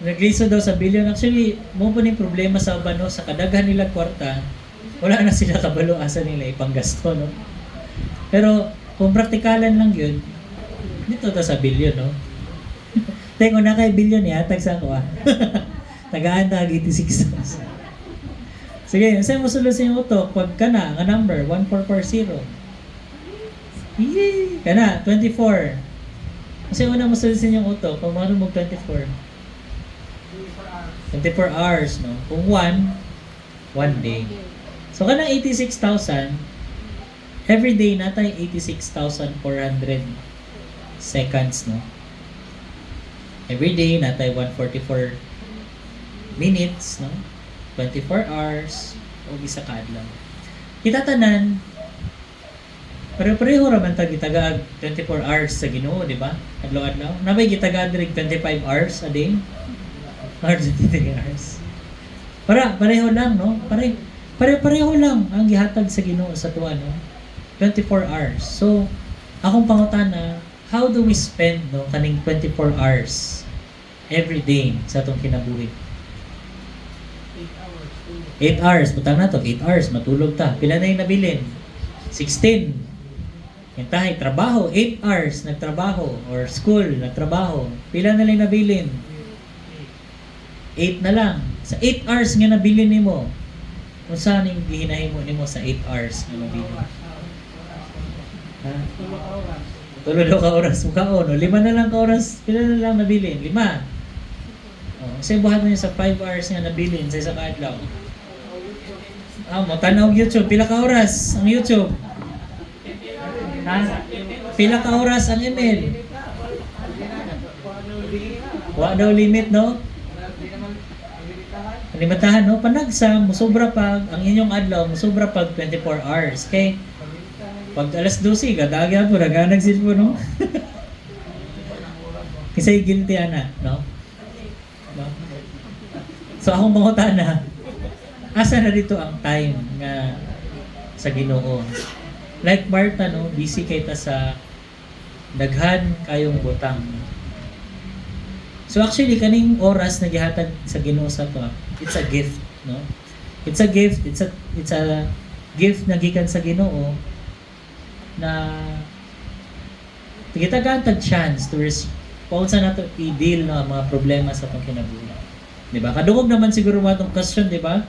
nagliso daw sa billion. Actually, mo po ni problema sa uban, no? Sa kadaghan nila kwarta, wala na sila kabalo asa nila ipanggasto, no? Pero kung praktikalan lang yun, dito ta sa billion, no? Tengo na kay billion tag sa ko tagaan tag 86,000. Sige, sa'yo mo sulusin yung utok, wag ka na, nga number, 1440. Yee! Ka na, 24. Kasi una mo sulusin yung utok, kung ano mo 24. 24 hours, no? Kung 1 day. So, kanang 86,000, every day natin 86,400 seconds, no? Every day natin 144 minutes, no? 24 hours, o isa ka adlaw. Kita tanan, pareho raman tag gitagaag 24 hours sa Ginoo, di ba? Adlaw-adlaw. Nabay gitagaag diri 25 hours a day. Or 23 hours. Pareho lang, no? Pareho lang ang gihatag sa Ginoo sa tuwa, no? 24 hours. So, akong pangutana, how do we spend, no, kaning 24 hours every day sa atong kinabuhi? 8 hours. Butang na to, 8 hours. Matulog ta. Pila na yung nabilin? 16. Hintahay, trabaho. 8 hours nagtrabaho. Or school, nagtrabaho. Pila na lang nabilin? 8 na lang. Sa 8 hours nga nabilin nimo, kung saan yung gihinahimo nimo sa 8 hours nga nabilin? Ha? Tulo ka oras. Mukhaon. 5 na lang ka oras. Pila na lang nabilin? 5. Kasi buhat mo yun sa 5 hours nga nabilin sa isang adlaw. Mo tanaw YouTube. Pila ka oras ang YouTube? Ha? Pila ka oras ang email? Wa daw limit, no? Limitahan, no? Panagsa, musobra pag, ang inyong adlaw, musobra pag 24 hours. Okay? Pag alas 12, gadagyan po, naganag po, no? Kasi guilty, ana, no? So, akong pangutana, asa na dito ang time nga sa Ginoo? Like Martha, no? Busy kay ta sa daghan kayong butang. So actually, kaning oras na gihatag sa Ginoo sa to, it's a gift, no? It's a gift, it's a gift na gikan sa Ginoo na gitagan tag chance to respond sa nato i-deal na mga problema sa atong kinabuhi. Di ba? Kadungog naman siguro mo itong question, di ba?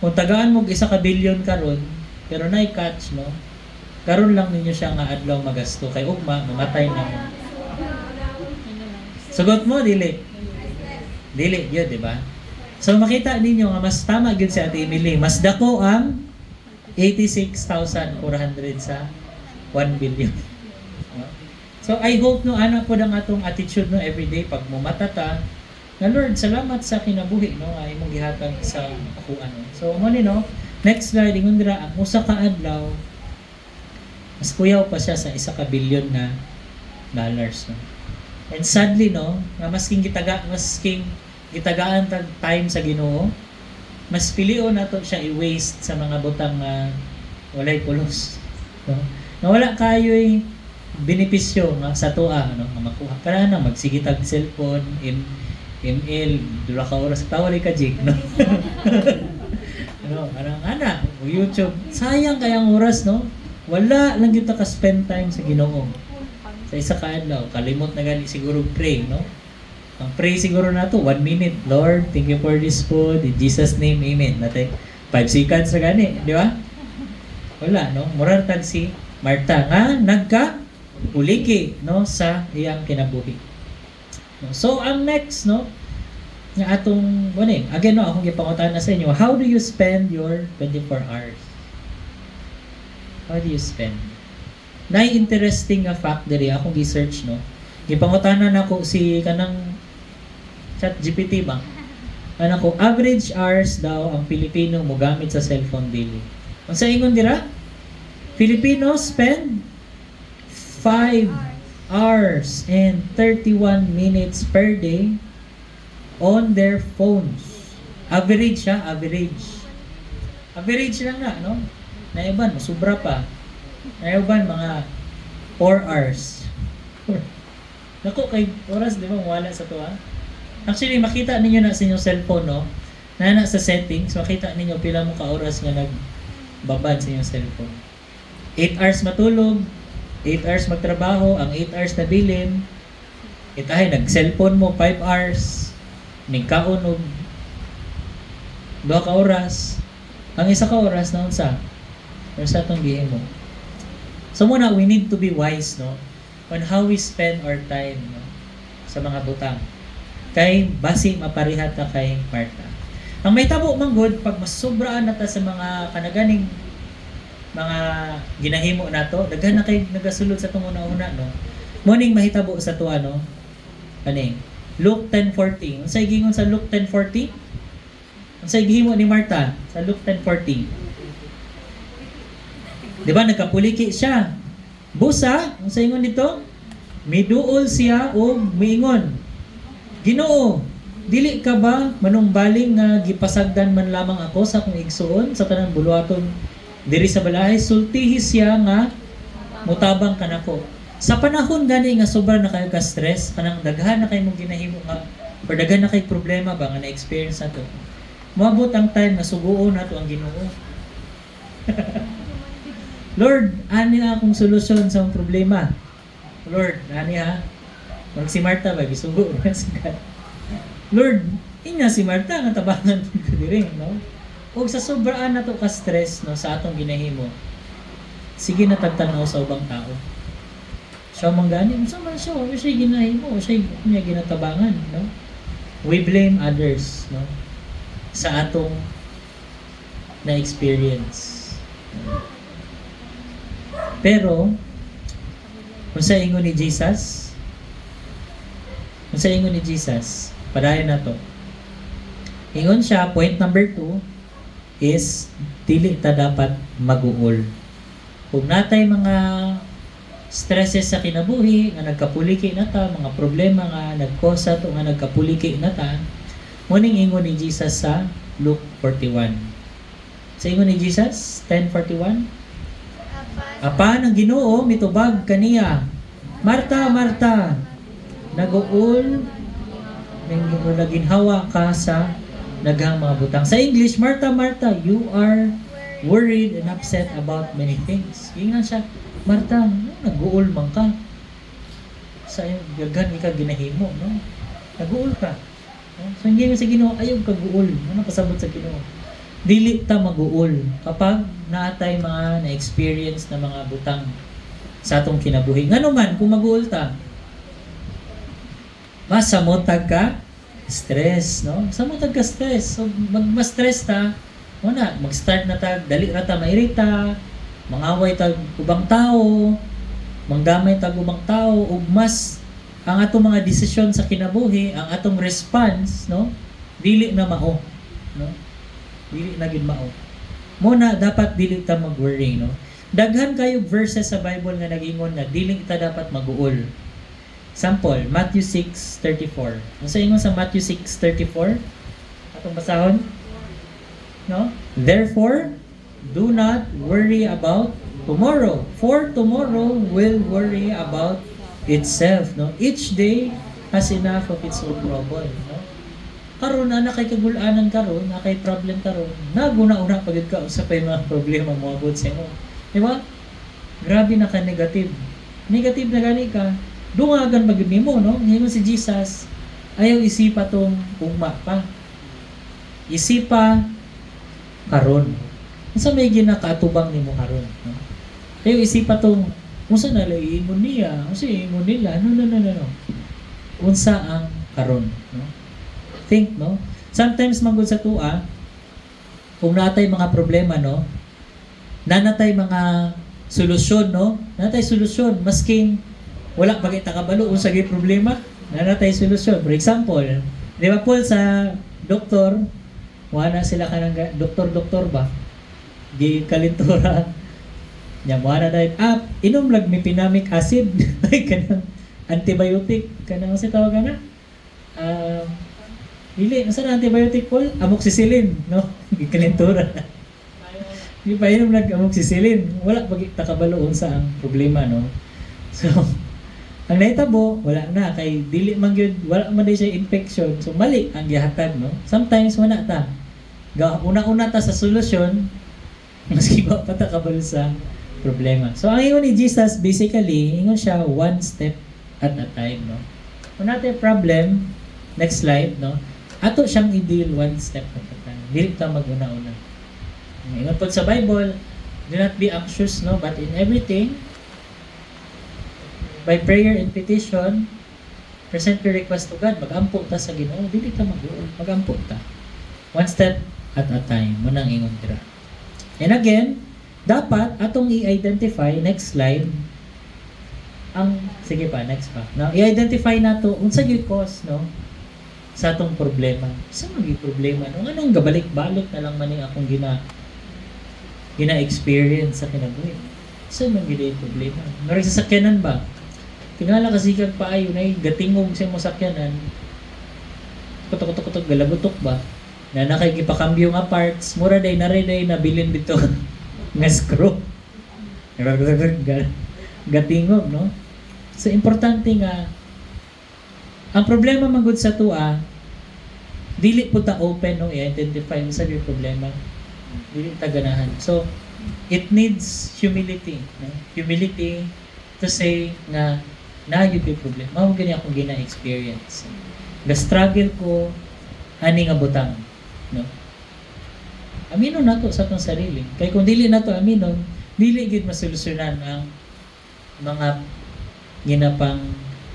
Kung tagaan mo isa ka billion karon, pero na-catch, no? Karon lang ninyo siya nga adlaw magasto kay ugma mamatay na mo. Sugot mo dili. Dili yun, di ba? So makita ninyo nga mas tama gyud si Ate Emily, mas dako ang 86,400 sa 1 billion. So I hope no ana po ang atong attitude no everyday pag mumatata na Lord, salamat sa kinabuhi, no, ay mong gihatag sa ako, ano. So, mo ni, no, next slide, ingon dira, ang usa ka adlaw, mas kuyaw pa siya sa $1 billion na dollars, no. And sadly, no, nga masking gitagaan tag time sa Ginoo, mas pilion nato siya i-waste sa mga butang nga walay pulos. No? Na wala kayo'y benepisyo nga sa tuwa, no? Nga makuha ka na, magsigitag cellphone, ML, dula ka oras, tawali ka jig, no? Ano, parang ana, o YouTube, sayang kayang oras, no? Wala lang yun ka spend time sa Ginoo. Sa isa ka adlaw, kalimot na gani siguro pray, no? Ang pray siguro nato 1 minute, Lord, thank you for this food, in Jesus name, amen. Natay 5 seconds na gani, di ba? Wala, no? Murag tag si Marta nga nagka-uliki, no, sa iyang kinabuhi. No? So ang next, no, nga atong again, no, akong gipangutan na sa inyo, how do you spend your 24 hours? How do you spend? Interesting nga fact diri akong research, no. Gipangutanan nako si kanang ChatGPT ba? Ko average hours daw ang Pilipino mogamit sa cellphone daily. Unsa ingon dira? Filipinos spend 5 hours and 31 minutes per day on their phones. Average siya, average. Average lang na, no? Naiban, sobra pa. Naiban, mga 4 hours. Naku, kay oras, di ba, wala sa to, ha? Actually, makita ninyo na sa inyong cellphone, no? Na sa settings, makita ninyo pila mo ka oras nga nagbabad sa inyong cellphone. 8 hours matulog, 8 hours magtrabaho, ang 8 hours na bilin, itahay, nag-cellphone mo 5 hours, nagkaon og 2 ka oras, ang 1 ka oras na unsa? Or sa itong mo. So muna, we need to be wise, no? On how we spend our time, no? Sa mga butang. Kay basi maparihat ka kay Marta. Ang may tabo man good, pag masubraan nata sa mga kanaganing mga ginahimo nato, daghan na kay nagasulod sa itong una-una, no? Morning mahitabo sa tuwa, no? Kaning Luke 10:40. Unsay gingon sa Luke 10:40? Unsay gihimo ni Marta sa Luke 10:40? Di ba nagkapuliki siya? Busa, unsay ingon dito? Miduol siya o miingon. Ginoo, dili ka ba manungbaling nga gipasagdan man lamang ako sa akong igsuon sa tanang buluhaton diri sa balay? Sultihi siya nga mutabang kanako. Sa panahon gani nga sobra na kayo ka stress, kanang daghan na kay mong ginahimo nga or daghan na kay problema ba nga na-experience nato. Moabot ang time nga suguon nato ang Ginoo. Lord, ani akong solusyon sa akong problema. Lord, ani ha? Mag si Marta ba gisugo na si God. Lord, inya si Marta nga tabangan ko diri, no? Og sa sobraan nato ka stress, no, sa atong ginahimo. Sige na tagtanaw sa ubang tao. Siya man gani, unsa man siya, o siya ginahimo, o siya niya ginatabangan, no? We blame others, no? Sa atong na experience. Pero kung sa ingon ni Jesus, padayon na to. Ingon siya, point number 2 is dili ta dapat mag-uol. Kung natay mga stresses sa kinabuhi nga nagkapuliki na ta, mga problema nga nagkosa to nga nagkapuliki na ta, muning ingon ni Jesus sa Luke 41. Sa ingon ni Jesus, 10:41, apan ang Ginoo mitubag kaniya, Marta, Marta, nag-uol naginhawa ka sa daghang mga butang. Sa English, Marta, Marta, you are worried and upset about many things. Ingnan siya, Marta, nag-uol man ka. Sa daghan ika ginahimo, no? Nag-uol ka. No? So hindi mo sa Ginoo ayaw ka guol. Ano pasabot sa Ginoo? Dili ta mag-uol kapag naatay mga na-experience na mga butang sa atong kinabuhi. Ngano man kung mag-uol ta, masamotag ka stress, no? Samotag ka stress. So mag-stress ta, muna mag-start na tag dali ra ta mairita, mangaway tag ubang tao, manggamay tag ubang tao ug mas ang atong mga desisyon sa kinabuhi, ang atong response, no? Dili na mao, no? Dili na gid mao. Muna dapat dili ta mag-worry, no? Daghan kayo verses sa Bible nga nag-ingon nga dili ta dapat mag-uol. Sample, Matthew 6:34. Unsa ingon sa Matthew 6:34? Atong basahon? no? Therefore, do not worry about tomorrow, for tomorrow will worry about itself, no? Each day has enough of its own trouble, no? Karon na kay kagulanan karon, na kay problem karon, naguna-una pagid ka sa pay mga problema mo abot sa imo. Di ba? Grabe na ka negative. Negative na gani ka. Dungagan pagid nimo, no? Ngayon si Jesus ayaw isipa tong ugma pa. Isipa karon. Unsa may ginakaatubang nimo karon, no? Ayaw isipa tong unsa na ingon niya, unsa ingon nila. No. Unsa ang karon, no? Think, no? Sometimes manggod sa tua, kung natay mga problema, no? Nanatay mga solusyon, no? Nanatay solusyon, masking wala pa kita kabalo unsa gyud problema, nanatay solusyon. For example, di ba Paul sa doktor, wala sila kanang doktor ba? Gi kalintura. Nya wala dahil inom lag mipinamic acid ay kanang antibiotic kanang sa tawag na dili unsa na antibiotic Paul? Amoxicillin, no? Gi kalintura. Di pa inom lag amoxicillin, wala pa kita kabalo unsa ang problema, no? So ang nahitabo, wala na kay dili man gyud wala man day siya infection. So mali ang gihatag, no? Sometimes wala ta. Una-una ta sa solusyon maski wa pa ta kabalo sa problema. So ang ingon ni Jesus basically, ingon siya one step at a time, no? Kung natin problem, next slide, no? Ato siyang i-deal one step at a time. Dili ta mag-una-una. Ingon po sa Bible, do not be anxious, no? But in everything, by prayer and petition, present your request to God. Mag-ampo ta sa Ginoo, dili ta mag-ampo ta. One step at a time. Munang ingon dira. And again, dapat atong i-identify, next slide, sige pa, next pa. Now, i-identify nato unsa gyud cause, no? Sa atong problema. Sa mga problema, no? Anong gabalik-balik na lang man yung akong gina-experience sa kinabuhi. Sa mga gyud problema. Nari sa sakyanan ba? Tingala kasi kag paayo na gatingog sa mo sakyanan. Kutok galabutok ba? Na nakikipakambyo nga parts, mura day nabilin dito nga screw. Gatingog, no? So importante nga ang problema manggod sa tua, dili po ta open, no, i-identify mo sa yung problema. Dili ta ganahan. So it needs humility, no? Humility to say nga na yun yung problema. Mao gani akong gina-experience. Ga-struggle ko ani nga butang, no? Aminon nato sa atong sarili. Kay kung dili nato aminon, dili gid masolusyonan ang mga ginapang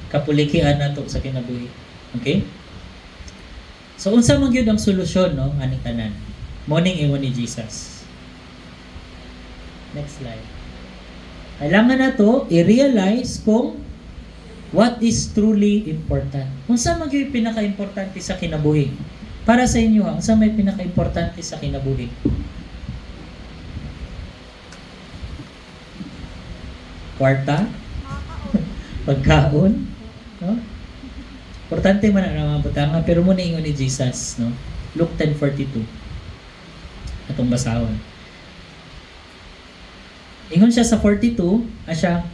kapulikian nato sa kinabuhi. Okay? So unsa man gyud ang solusyon, no, ani tanan? Morning ingon ni Jesus. Next slide. Kailangan nato i-realize kung what is truly important. Unsa man gyud pinaka-importante sa kinabuhi? Para sa inyo, unsa may pinaka-importante sa kinabuhi? Kwarta? Pagkaon? No? Importante man ang mga butangan, pero muna ingon ni Jesus, no? Luke 10:42. Atong basahon. Ingon siya sa 42, asya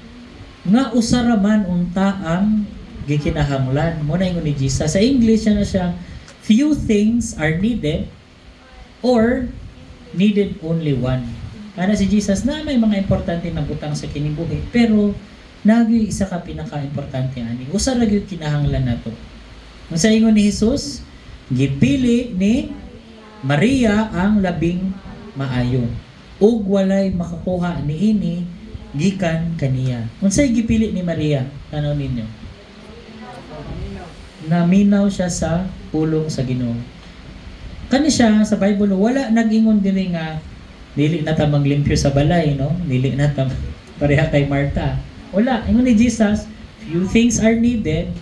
nga usara man unta ang gikinahanglan. Muna ingon ni Jesus. Sa English na siya, few things are needed or needed only one. Kana si Jesus na may mga importante na butang sa kinibuhi, pero nagyoy isa ka pinaka-importante ani. Usa ra gyud kinahanglan nato. Unsa ingon ni Jesus? Gipili ni Maria ang labing maayo. Ug walay makakuha niini gikan kaniya. Unsay gipili ni Maria? Tanaw ninyo. Naminaw siya sa pulong sa Ginoo. Kani siya sa Bible wala nag-ingon dili nga dili na ta maglimpyo sa balay, no? Dili na ta pareha kay Martha. Wala, ingon ni Jesus, few things are needed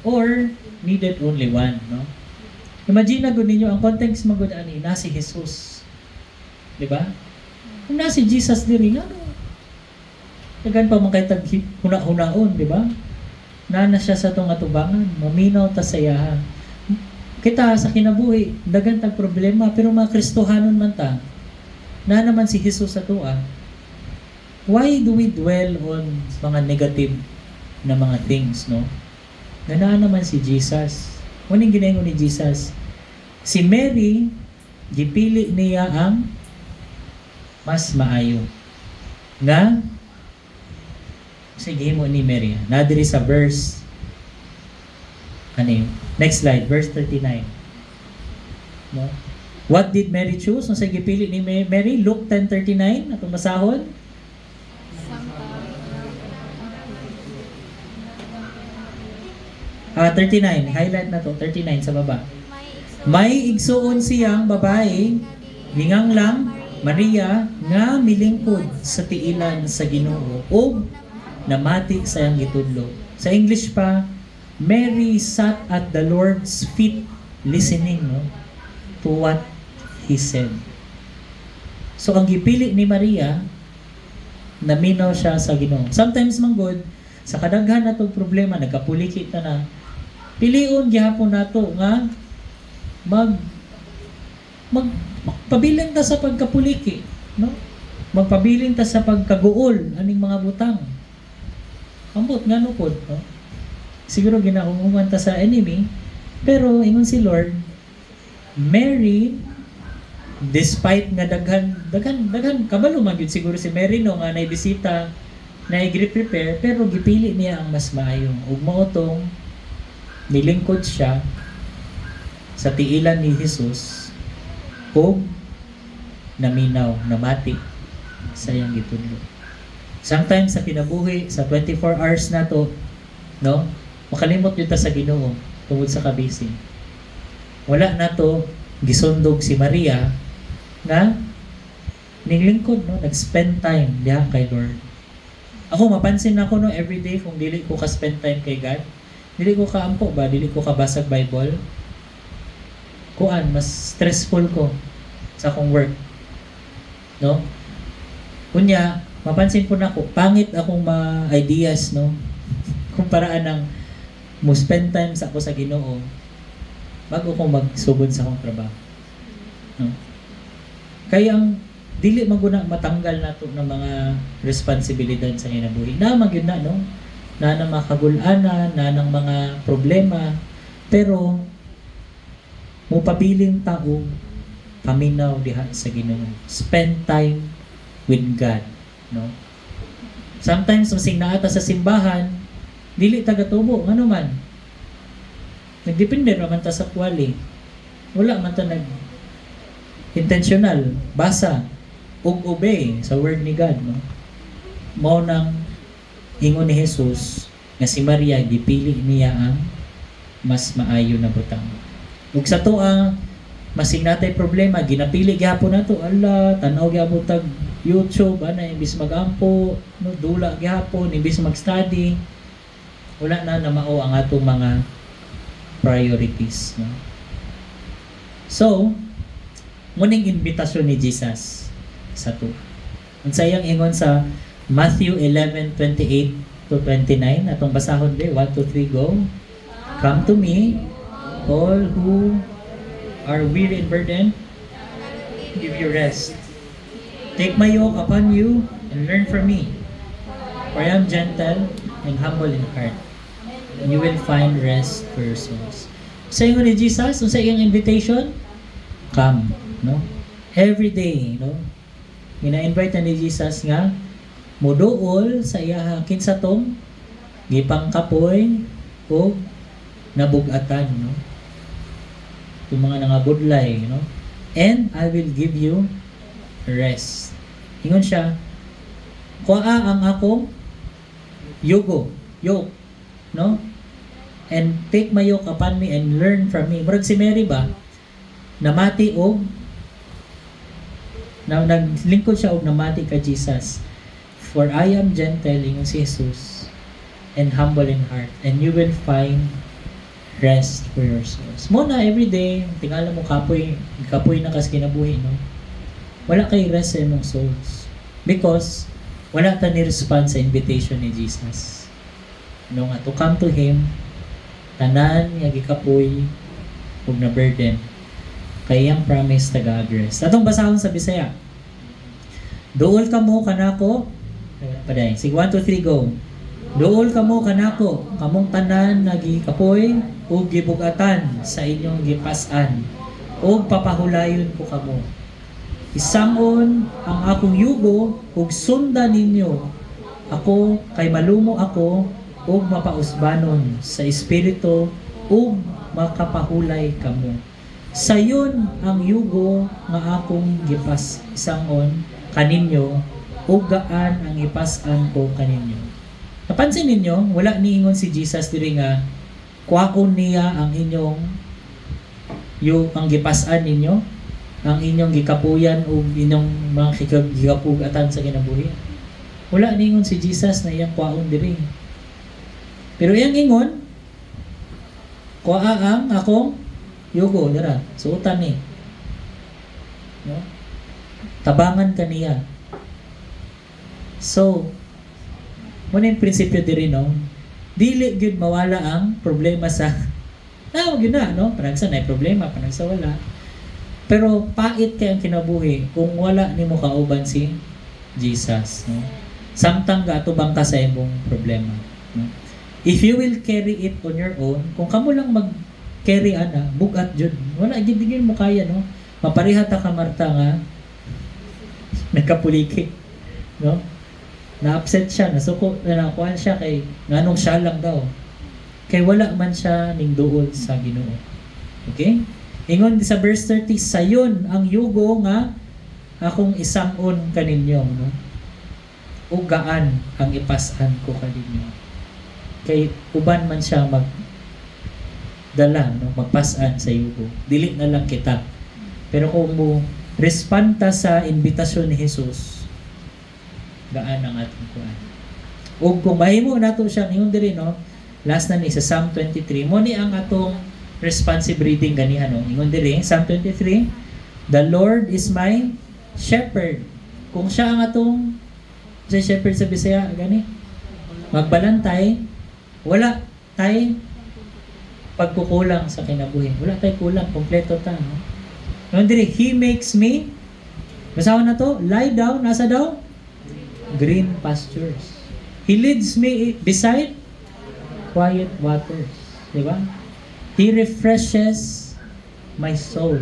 or needed only one, no? Imagine na gud ninyo ang context magud ani na si Jesus. Di ba? Kung na si Jesus diri nga dagan pa man kay tag huna-hunaon, di ba? Na siya sa tong atubangan, maminaw ta sa iya. Kita sa kinabuhi, dagan tag problema, pero mga Kristohanon man ta, na naman si Jesus sa tuwa. Why do we dwell on mga negative na mga things, no? Ganaan naman si Jesus. Uning ginaingon ni Jesus. Si Mary, gipili niya ang mas maayo. Nga, sige mo ni Mary. Nadiri sa verse, ano yun? Next slide, verse 39. No? What did Mary choose? Kung sa gipili ni Mary, Luke 10:39, atong basahon. Ah, 39. Highlight na to. 39 sa baba. May igsuon siyang babae, hingang lang, Maria, nga milingkod sa tiilan sa Ginoo o namati sa iyang gitudlo. Sa English pa, Mary sat at the Lord's feet listening, no, to what He said. So, ang gipili ni Maria, naminaw siya sa Ginoo. Sometimes, manggod, sa kadaghan na itong problema, nagkapulikit na, piliun gihapon nato nga magpabilin ta sa pagkapuliki, no? Magpabilin ta sa pagkaguol aning mga butang. Ambot nga no pod, no? Siguro ginahunguman ta sa enemy, pero ingon si Lord, Mary, despite nga daghan kabalo man gyud siguro si Mary no nga naibisita, prepare, pero gipili niya ang mas maayo. Ug mao tong nilingkod siya sa tiilan ni Jesus ug naminaw, namati sa iyang gitudlo. Sometimes sa kinabuhi, sa 24 hours na to, no, makalimot yun ta sa Ginoo tungod sa kabisi. Wala na to gisundog si Maria na ninglingkod, no, nag-spend time diha kay Lord. Ako mapansin ako no everyday kung dili ko ka spend time kay God, dili ko ka ampo ba, dili ko ka basag Bible, kuan mas stressful ko sa akong work, no? Kunya mapansin po na ako, pangit akong ma-ideas, no? Kung paraan ng mo spend time sa ako sa Ginoo bago ko magsugod sa akong trabaho, no? Kaya ang dili maguna matanggal nato ng mga responsibilidad sa kinabuhi. Na magyud na, no? Na nang makagul-ana, na ng mga problema, pero mupabiling tao paminaw diha sa Ginoo. Spend time with God, no? Sometimes masing naata sa simbahan, dili taga-tubo, ano man. Nagdepende naman ta sa kwali. Wala man ta intentional, basa ug obey sa word ni God, no? Mao nang ingon ni Jesus nga si Maria gipili niya ang mas maayo na butang. Ug sa tuwa, masing natay problema, ginapili gyapon nato, ala, tanaw gyapon tag YouTube, ana imbis magampo, no, dula gyapon imbis mag-study. Wala na mao ang atong mga priorities, no? So, muning invitasyon ni Jesus sa to. Unsa iyang ingon sa Matthew 11:28 to 29, atong basahon be, 1 to 3 go. Come to me, all who are weary and burdened, give you rest. Take my yoke upon you and learn from me, for I am gentle and humble in heart, and you will find rest for your souls. Sa ingon ni Jesus, sa iyang invitation, come, no? Every day, no? Gina-invite na ni Jesus nga moduol sa iya kinsatong gipangkapoy o nabugatan, no? Yung mga nangabudlay, no? And I will give you rest. Ingon siya, kuha ang akong yoke, no? And take my yoke upon me and learn from me. Murag si Mary ba? Namati og naglingkod siya og namati kay Jesus. For I am gentle, ingon si Jesus, and humble in heart, and you will find rest for your souls. Muna everyday, tingala mo kapoy na kas kinabuhi, no? Wala kay rest sa imong souls. Because wala ta ni respond sa invitation ni Jesus. No nga, to come to Him, tanan nga gikapoy, o ug na burden kay iyang promise taga-address. Atong basahon sa Bisaya. Duol kamo kanako. Paday. Sig 1 2 3 go. Duol kamo kanako, kamong tanan nagikapoy ug gibugatan sa inyong gipas-an. Ug papahulayon ko kamo. Isangon ang akong yugo ug sundan ninyo. Ako kay malumo ako ug mapausbanon sa espiritu ug makapahulay kamo. Sayon ang yugo nga akong isangon kaninyo ug gaan ang ipas-an ko kaninyo. Napansin ninyo, wala niingon si Jesus diri nga kuhaon niya ang inyong ang gipas-an ninyo, ang inyong gikapuyan o inyong mga gikapugatan sa kinabuhi. Wala niingon si Jesus na iyang kuhaon diri. Pero iyang ingon, kuha ang akong yugo dira, suotan ni. No? Tabangan kaniya. So, muna yung prinsipyo diri no, dili gyud mawala ang problema sa yun na, no? Panagsa na problema, panagsa wala. Pero pait kay ang kinabuhi kung wala nimo kauban si Jesus, no? Samtang gaatubang ka sa imong problema, no? If you will carry it on your own, kung kamo lang mag-carry ana, bugat jud. Wala gid mo kaya, no? Mapariha ta ka Marta nga nagkapuliki, no? Na-upset siya, nasuko, nakuhaan siya kay nganong siya lang daw. Kay wala man siya ning duol sa Ginoo. Okay? Ingon sa verse 30, sayon ang yugo nga akong isangon kaninyo, no? Ug gaan ang ipas-an ko kaninyo. Kay uban man siya magdala, no? Magpas-an sa yugo. Dili na lang kita. Pero kung mo respond ta sa invitasyon ni Jesus, gaan ang ating kuan. Ug kung mahimo nato siyang ingon diri, no? Last na ni sa Psalm 23, mo ni ang atong responsive reading ganihan, no? Ingon diri Psalm 23, the Lord is my shepherd. Kung siya ang atong sa shepherd sa Bisaya gani, magbalantay, wala tay pagkukulang sa kinabuhi. Wala tay kulang, kompleto ta, no? Ingon diri, he makes me, basahan na to, lie down, nasa daw? Green pastures. He leads me beside quiet waters. Diba? He refreshes my soul.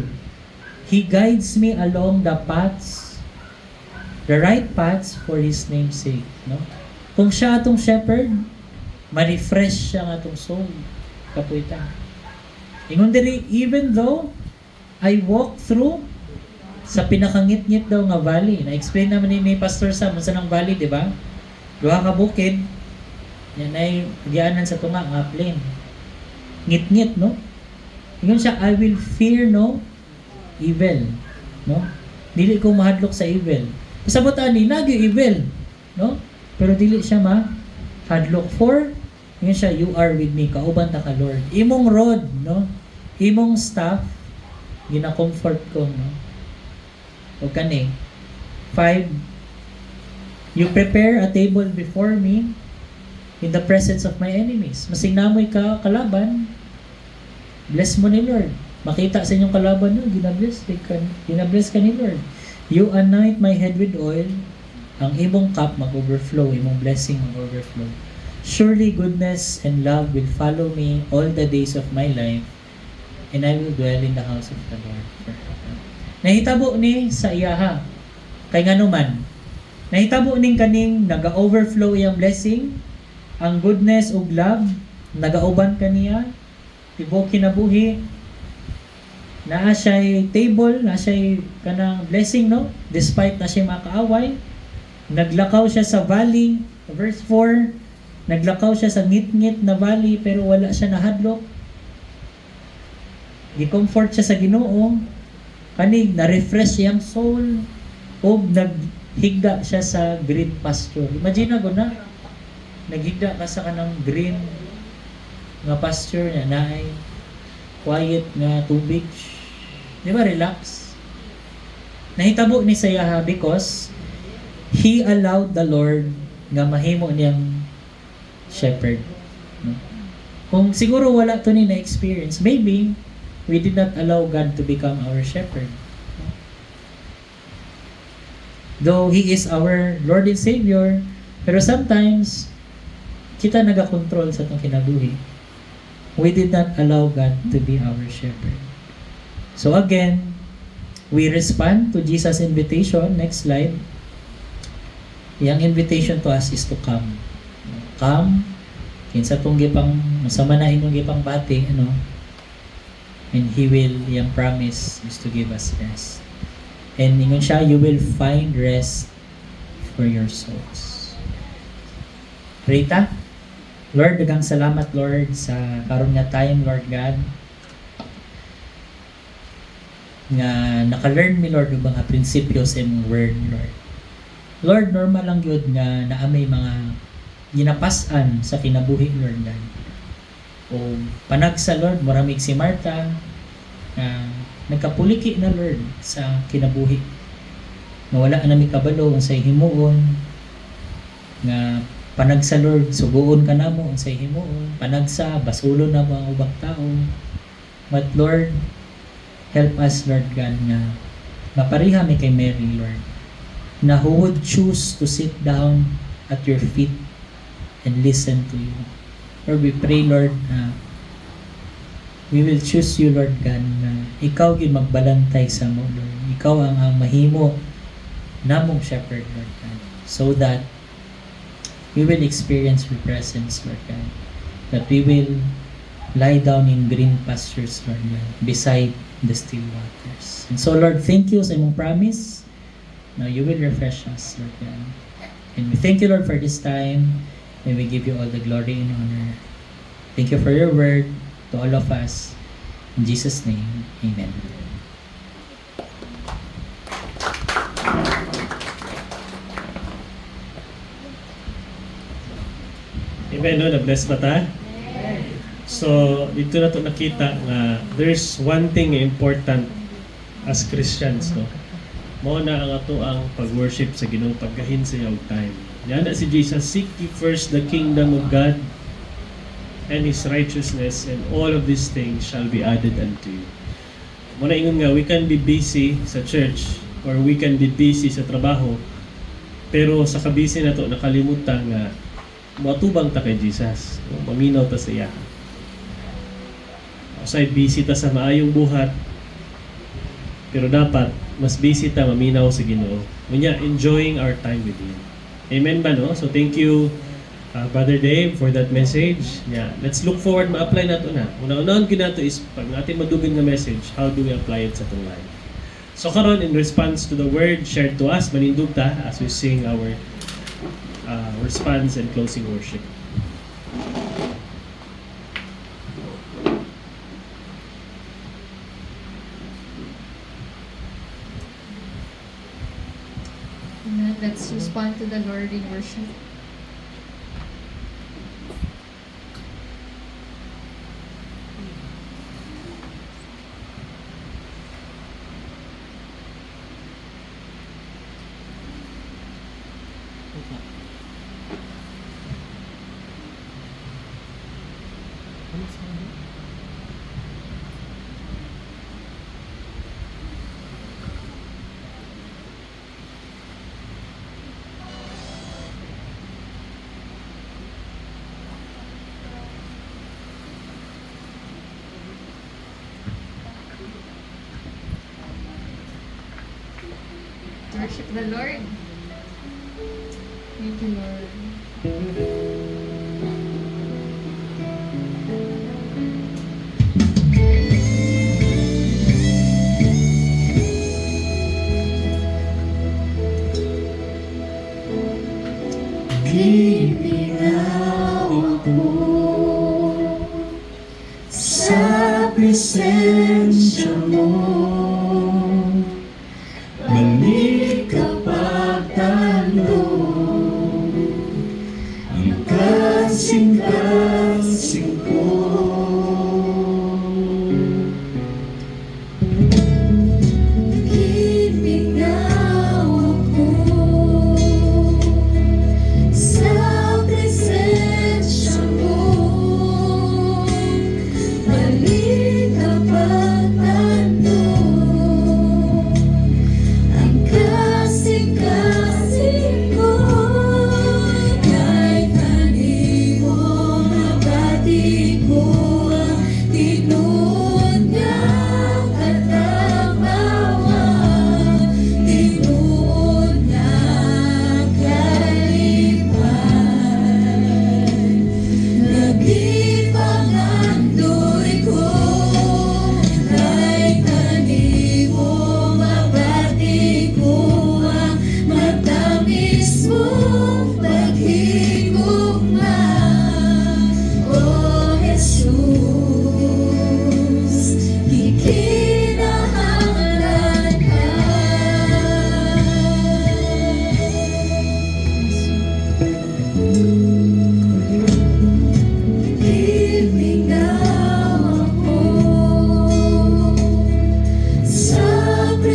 He guides me along the right paths for His name's sake. No? Kung siya atong shepherd, ma-refresh siya nga atong soul. Kapuita. Ingon diri, even though I walk through sa pinakangit-ngit daw nga valley. Na-explain naman ni Pastor Sam sa nang valley, di ba? Duha ka bukid, yan ay pagyanan sa tunga nga plain. Ngit-ngit, no? Ingon siya, I will fear no evil. No? Dili ko mahadlok sa evil. Kasabutan ni, nagyo evil. No? Pero dili siya mahadlok for, ingon siya, you are with me. Kauban ta ka, Lord. Imong rod, no? Imong staff, gina-comfort ko, no? O kani 5, you prepare a table before me in the presence of my enemies. Masingnamoy ka kalaban, bless mo ni Lord. Makita sa inyong kalaban nyo, ginabless ka ni Lord. You anoint my head with oil, ang imong cup mag-overflow, imong blessing mag-overflow. Surely goodness and love will follow me all the days of my life, and I will dwell in the house of the Lord forever. Nahitabo ni sa iyaha, kay ngano man, nahitabo ning kaning naga-overflow iyang blessing, ang goodness ug love, nagauban kaniya, tibok kinabuhi, naa siya'y table, naa siya'y kanang blessing, no? Despite na siya makaaway, naglakaw siya sa valley, verse 4, naglakaw siya sa ngit-ngit na valley, pero wala siya nahadlok. Gi-comfort siya sa Ginoo, kanig na-refresh siyang soul o naghigda siya sa green pasture. Imagine ko na naghigda ka sa kanang green nga pasture niya na ay quiet nga tubig. Di ba, relax? Nahitabo ni Sayaha because he allowed the Lord nga mahimo niyang shepherd. No? Kung siguro wala to ni na-experience, maybe we did not allow God to become our shepherd. Though He is our Lord and Savior, pero sometimes, kita nagakontrol sa itong kinabuhi. We did not allow God to be our shepherd. So again, we respond to Jesus' invitation. Next slide. Yung invitation to us is to come. Come, kinsa tong gipang masama na inyong gipang bati, and He will, yung promise is to give us rest. And ingon siya, you will find rest for your souls. Rita, Lord, daghang salamat, Lord, sa karon nga time, Lord God, nga naka-learn mi, Lord, ng mga prinsipyo sa imong word, Lord. Lord, normal lang yun nga naamay mga ginapasan sa kinabuhi, Lord God. O panagsa, Lord, maramig si Martha, nagkapuliki na, Lord, sa kinabuhi. Nawala na mi kabalo sa himuon, nga panagsa, Lord, suguon ka na mo sa himuon, panagsa, basulo na mo ang ubang tao. But Lord, help us, Lord God, na mapariha mi kay Mary, Lord, na who would choose to sit down at your feet and listen to you. Lord, we pray, Lord, na we will choose you, Lord God, na ikaw yung magbalantay sa mo, Lord. Ikaw ang mahimo namong shepherd, Lord God, so that we will experience your presence, Lord God, that we will lie down in green pastures, Lord God, beside the still waters. And so, Lord, thank you sa imong promise. Now you will refresh us, Lord God. And we thank you, Lord, for this time, and we give you all the glory and honor. Thank you for your word to all of us. In Jesus' name, amen. Amen, no? Na-bless ba ta? So, dito na to nakita nga there's one thing important as Christians, no? Mao na ang ato ang pag-worship sa Ginoo, paggahin sa iyang time. Yan na si Jesus, seek ye first the kingdom of God and His righteousness, and all of these things shall be added unto you. Muna ingon nga, we can be busy sa church or we can be busy sa trabaho, pero sa kabisi na to nakalimutan nga matubang ta kay Jesus, maminaw ta sa iya. Usay busy ta sa maayong buhat, pero dapat mas busy ta maminaw sa Ginoo. Unya, enjoying our time with Him. Amen ba, no? So thank you, Brother Dave, for that message. Yeah, let's look forward, ma-apply na to na. Una-unaan kinato is, pag natin madugin nga message, how do we apply it sa itong life? So karon, in response to the word shared to us, manindog ta as we sing our response and closing worship. Amen. Let's respond to the Lord in worship. Worship the Lord. Thank you, Lord. Inihaw ako sa presensya mo. Mali kapagtanong ang kasing-kasing ko. Inihaw ako sa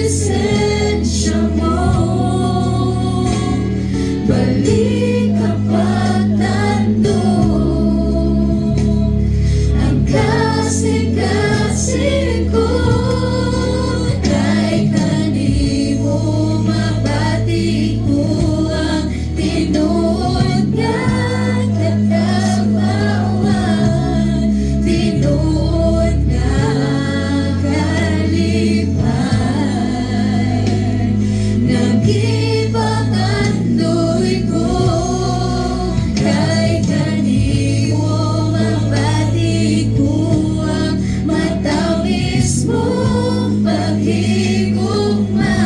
presensya mo. Balik kapag nandun ang kasing-kasing ko. Kay kanimo mabati ko ang tinuod nga katamawan, tinuod nga kalipay. Nagipangandoy ko kay kanimo mabati ko ang matamis mong paghigugma.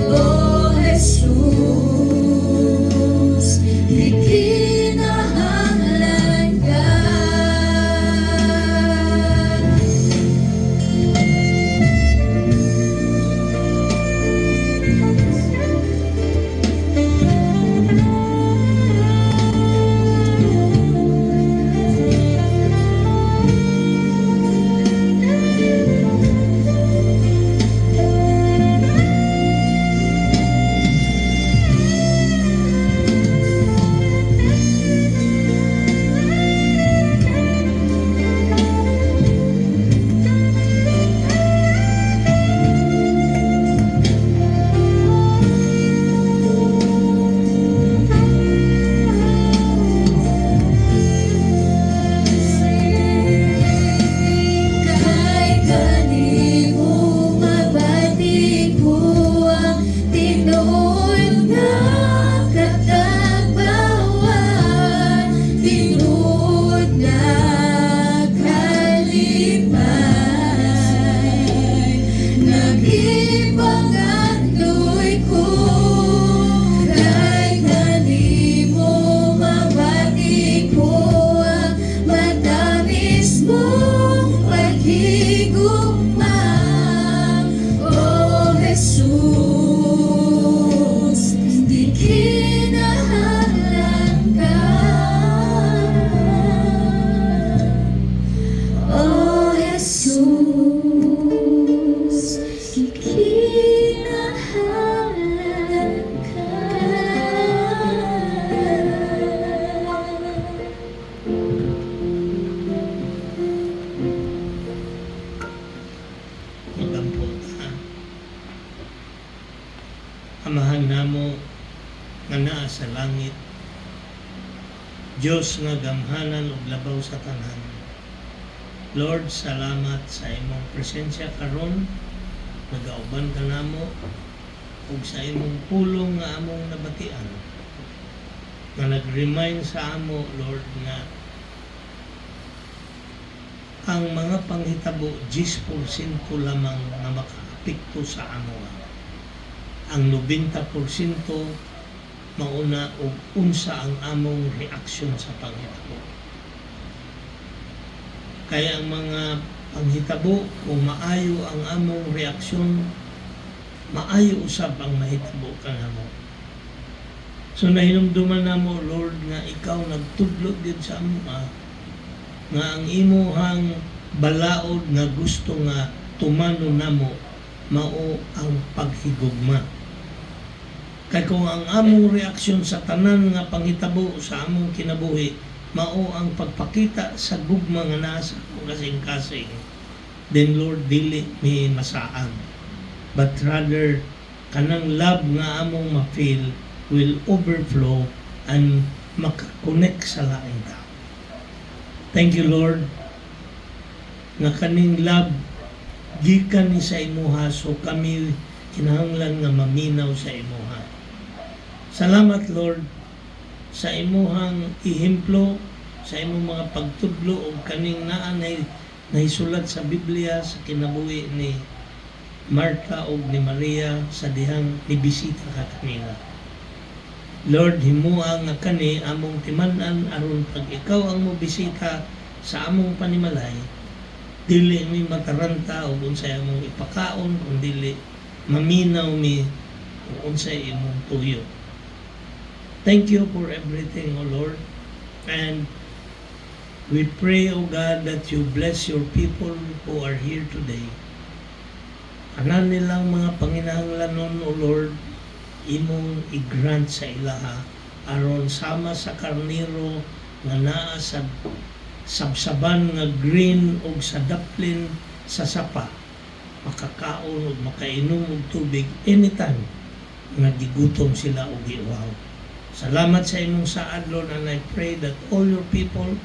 O Jesus, di kinahanglan ka. Kay kanimo mabati ko ang tinuod nga katagbawan, tinuod nga kalipay. Nagipangandoy ko kay kanimo mabati ko ang matamis mong paghigugma. O Jesus, di kinahanglan ka. O Jesus, di kinahanglan ka. Magampo ka. Amahan namo nga naa sa langit, Diyos nga gamhanan ug labaw sa tanan. Lord, salamat sa imong presensya karon. Nagauban ka namo ug sa imong pulong nga among nabatian. Nga nag-remind sa amo, Lord, nga ang mga panghitabo 10% lamang na makaapekto sa amo. Ang 90% mauna o unsa ang among reaksyon sa panghitabo. Kaya ang mga panghitabo, kung maayo ang among reaksyon, maayo usab ang mahitabo kanamo. So nahinumduman namo, Lord, nga ikaw nagtudlo gid sa amo nga ang imuhang balaod nga gusto nga tumano namo mao ang paghigugma. Kay kung ang among reaksyon sa tanan nga panghitabo sa among kinabuhi mao ang pagpakita sa gugma nga nasa akong kasing-kasing, then Lord, dili mi masaang, but rather kanang love nga among ma-feel will overflow and makakonect sa laing tao. Thank you, Lord, nga kaning love gikan ni sa imuha, so kami kinahanglan nga maminaw sa imuha. Salamat, Lord, sa imuhang ihemplo, sa imong mga pagtudlo o kaning naa na nahisulat sa Biblia sa kinabuhi ni Marta o ni Maria sa dihang nibisita ka kanila. Lord, himuang nga kani among timan-an aron pag ikaw ang mobisita sa among panimalay, dili mi mataranta o unsay among ipakaon, kundi maminaw mi o unsay imong tuyo. Thank you for everything, O Lord. And we pray, O God, that you bless your people who are here today. Anan nilang mga panginahanglanon, O Lord, imong i-grant sa ilaha aron sama sa karniro nga naa sa sabsaban nga green ug sa daplin sa sapa, makakaon ug makainom og tubig anytime nga gigutom sila og iuhaw. Salamat sa imong saad, Lord, and I pray that all your people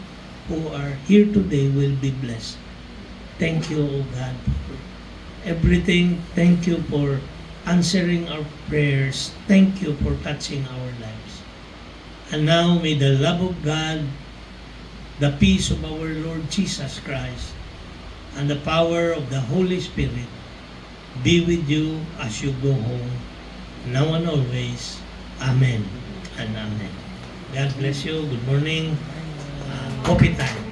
who are here today will be blessed. Thank you, O God, for everything. Thank you for answering our prayers. Thank you for touching our lives. And now may the love of God, the peace of our Lord Jesus Christ, and the power of the Holy Spirit be with you as you go home, now and always. Amen and amen. God bless you. Good morning. Coffee time.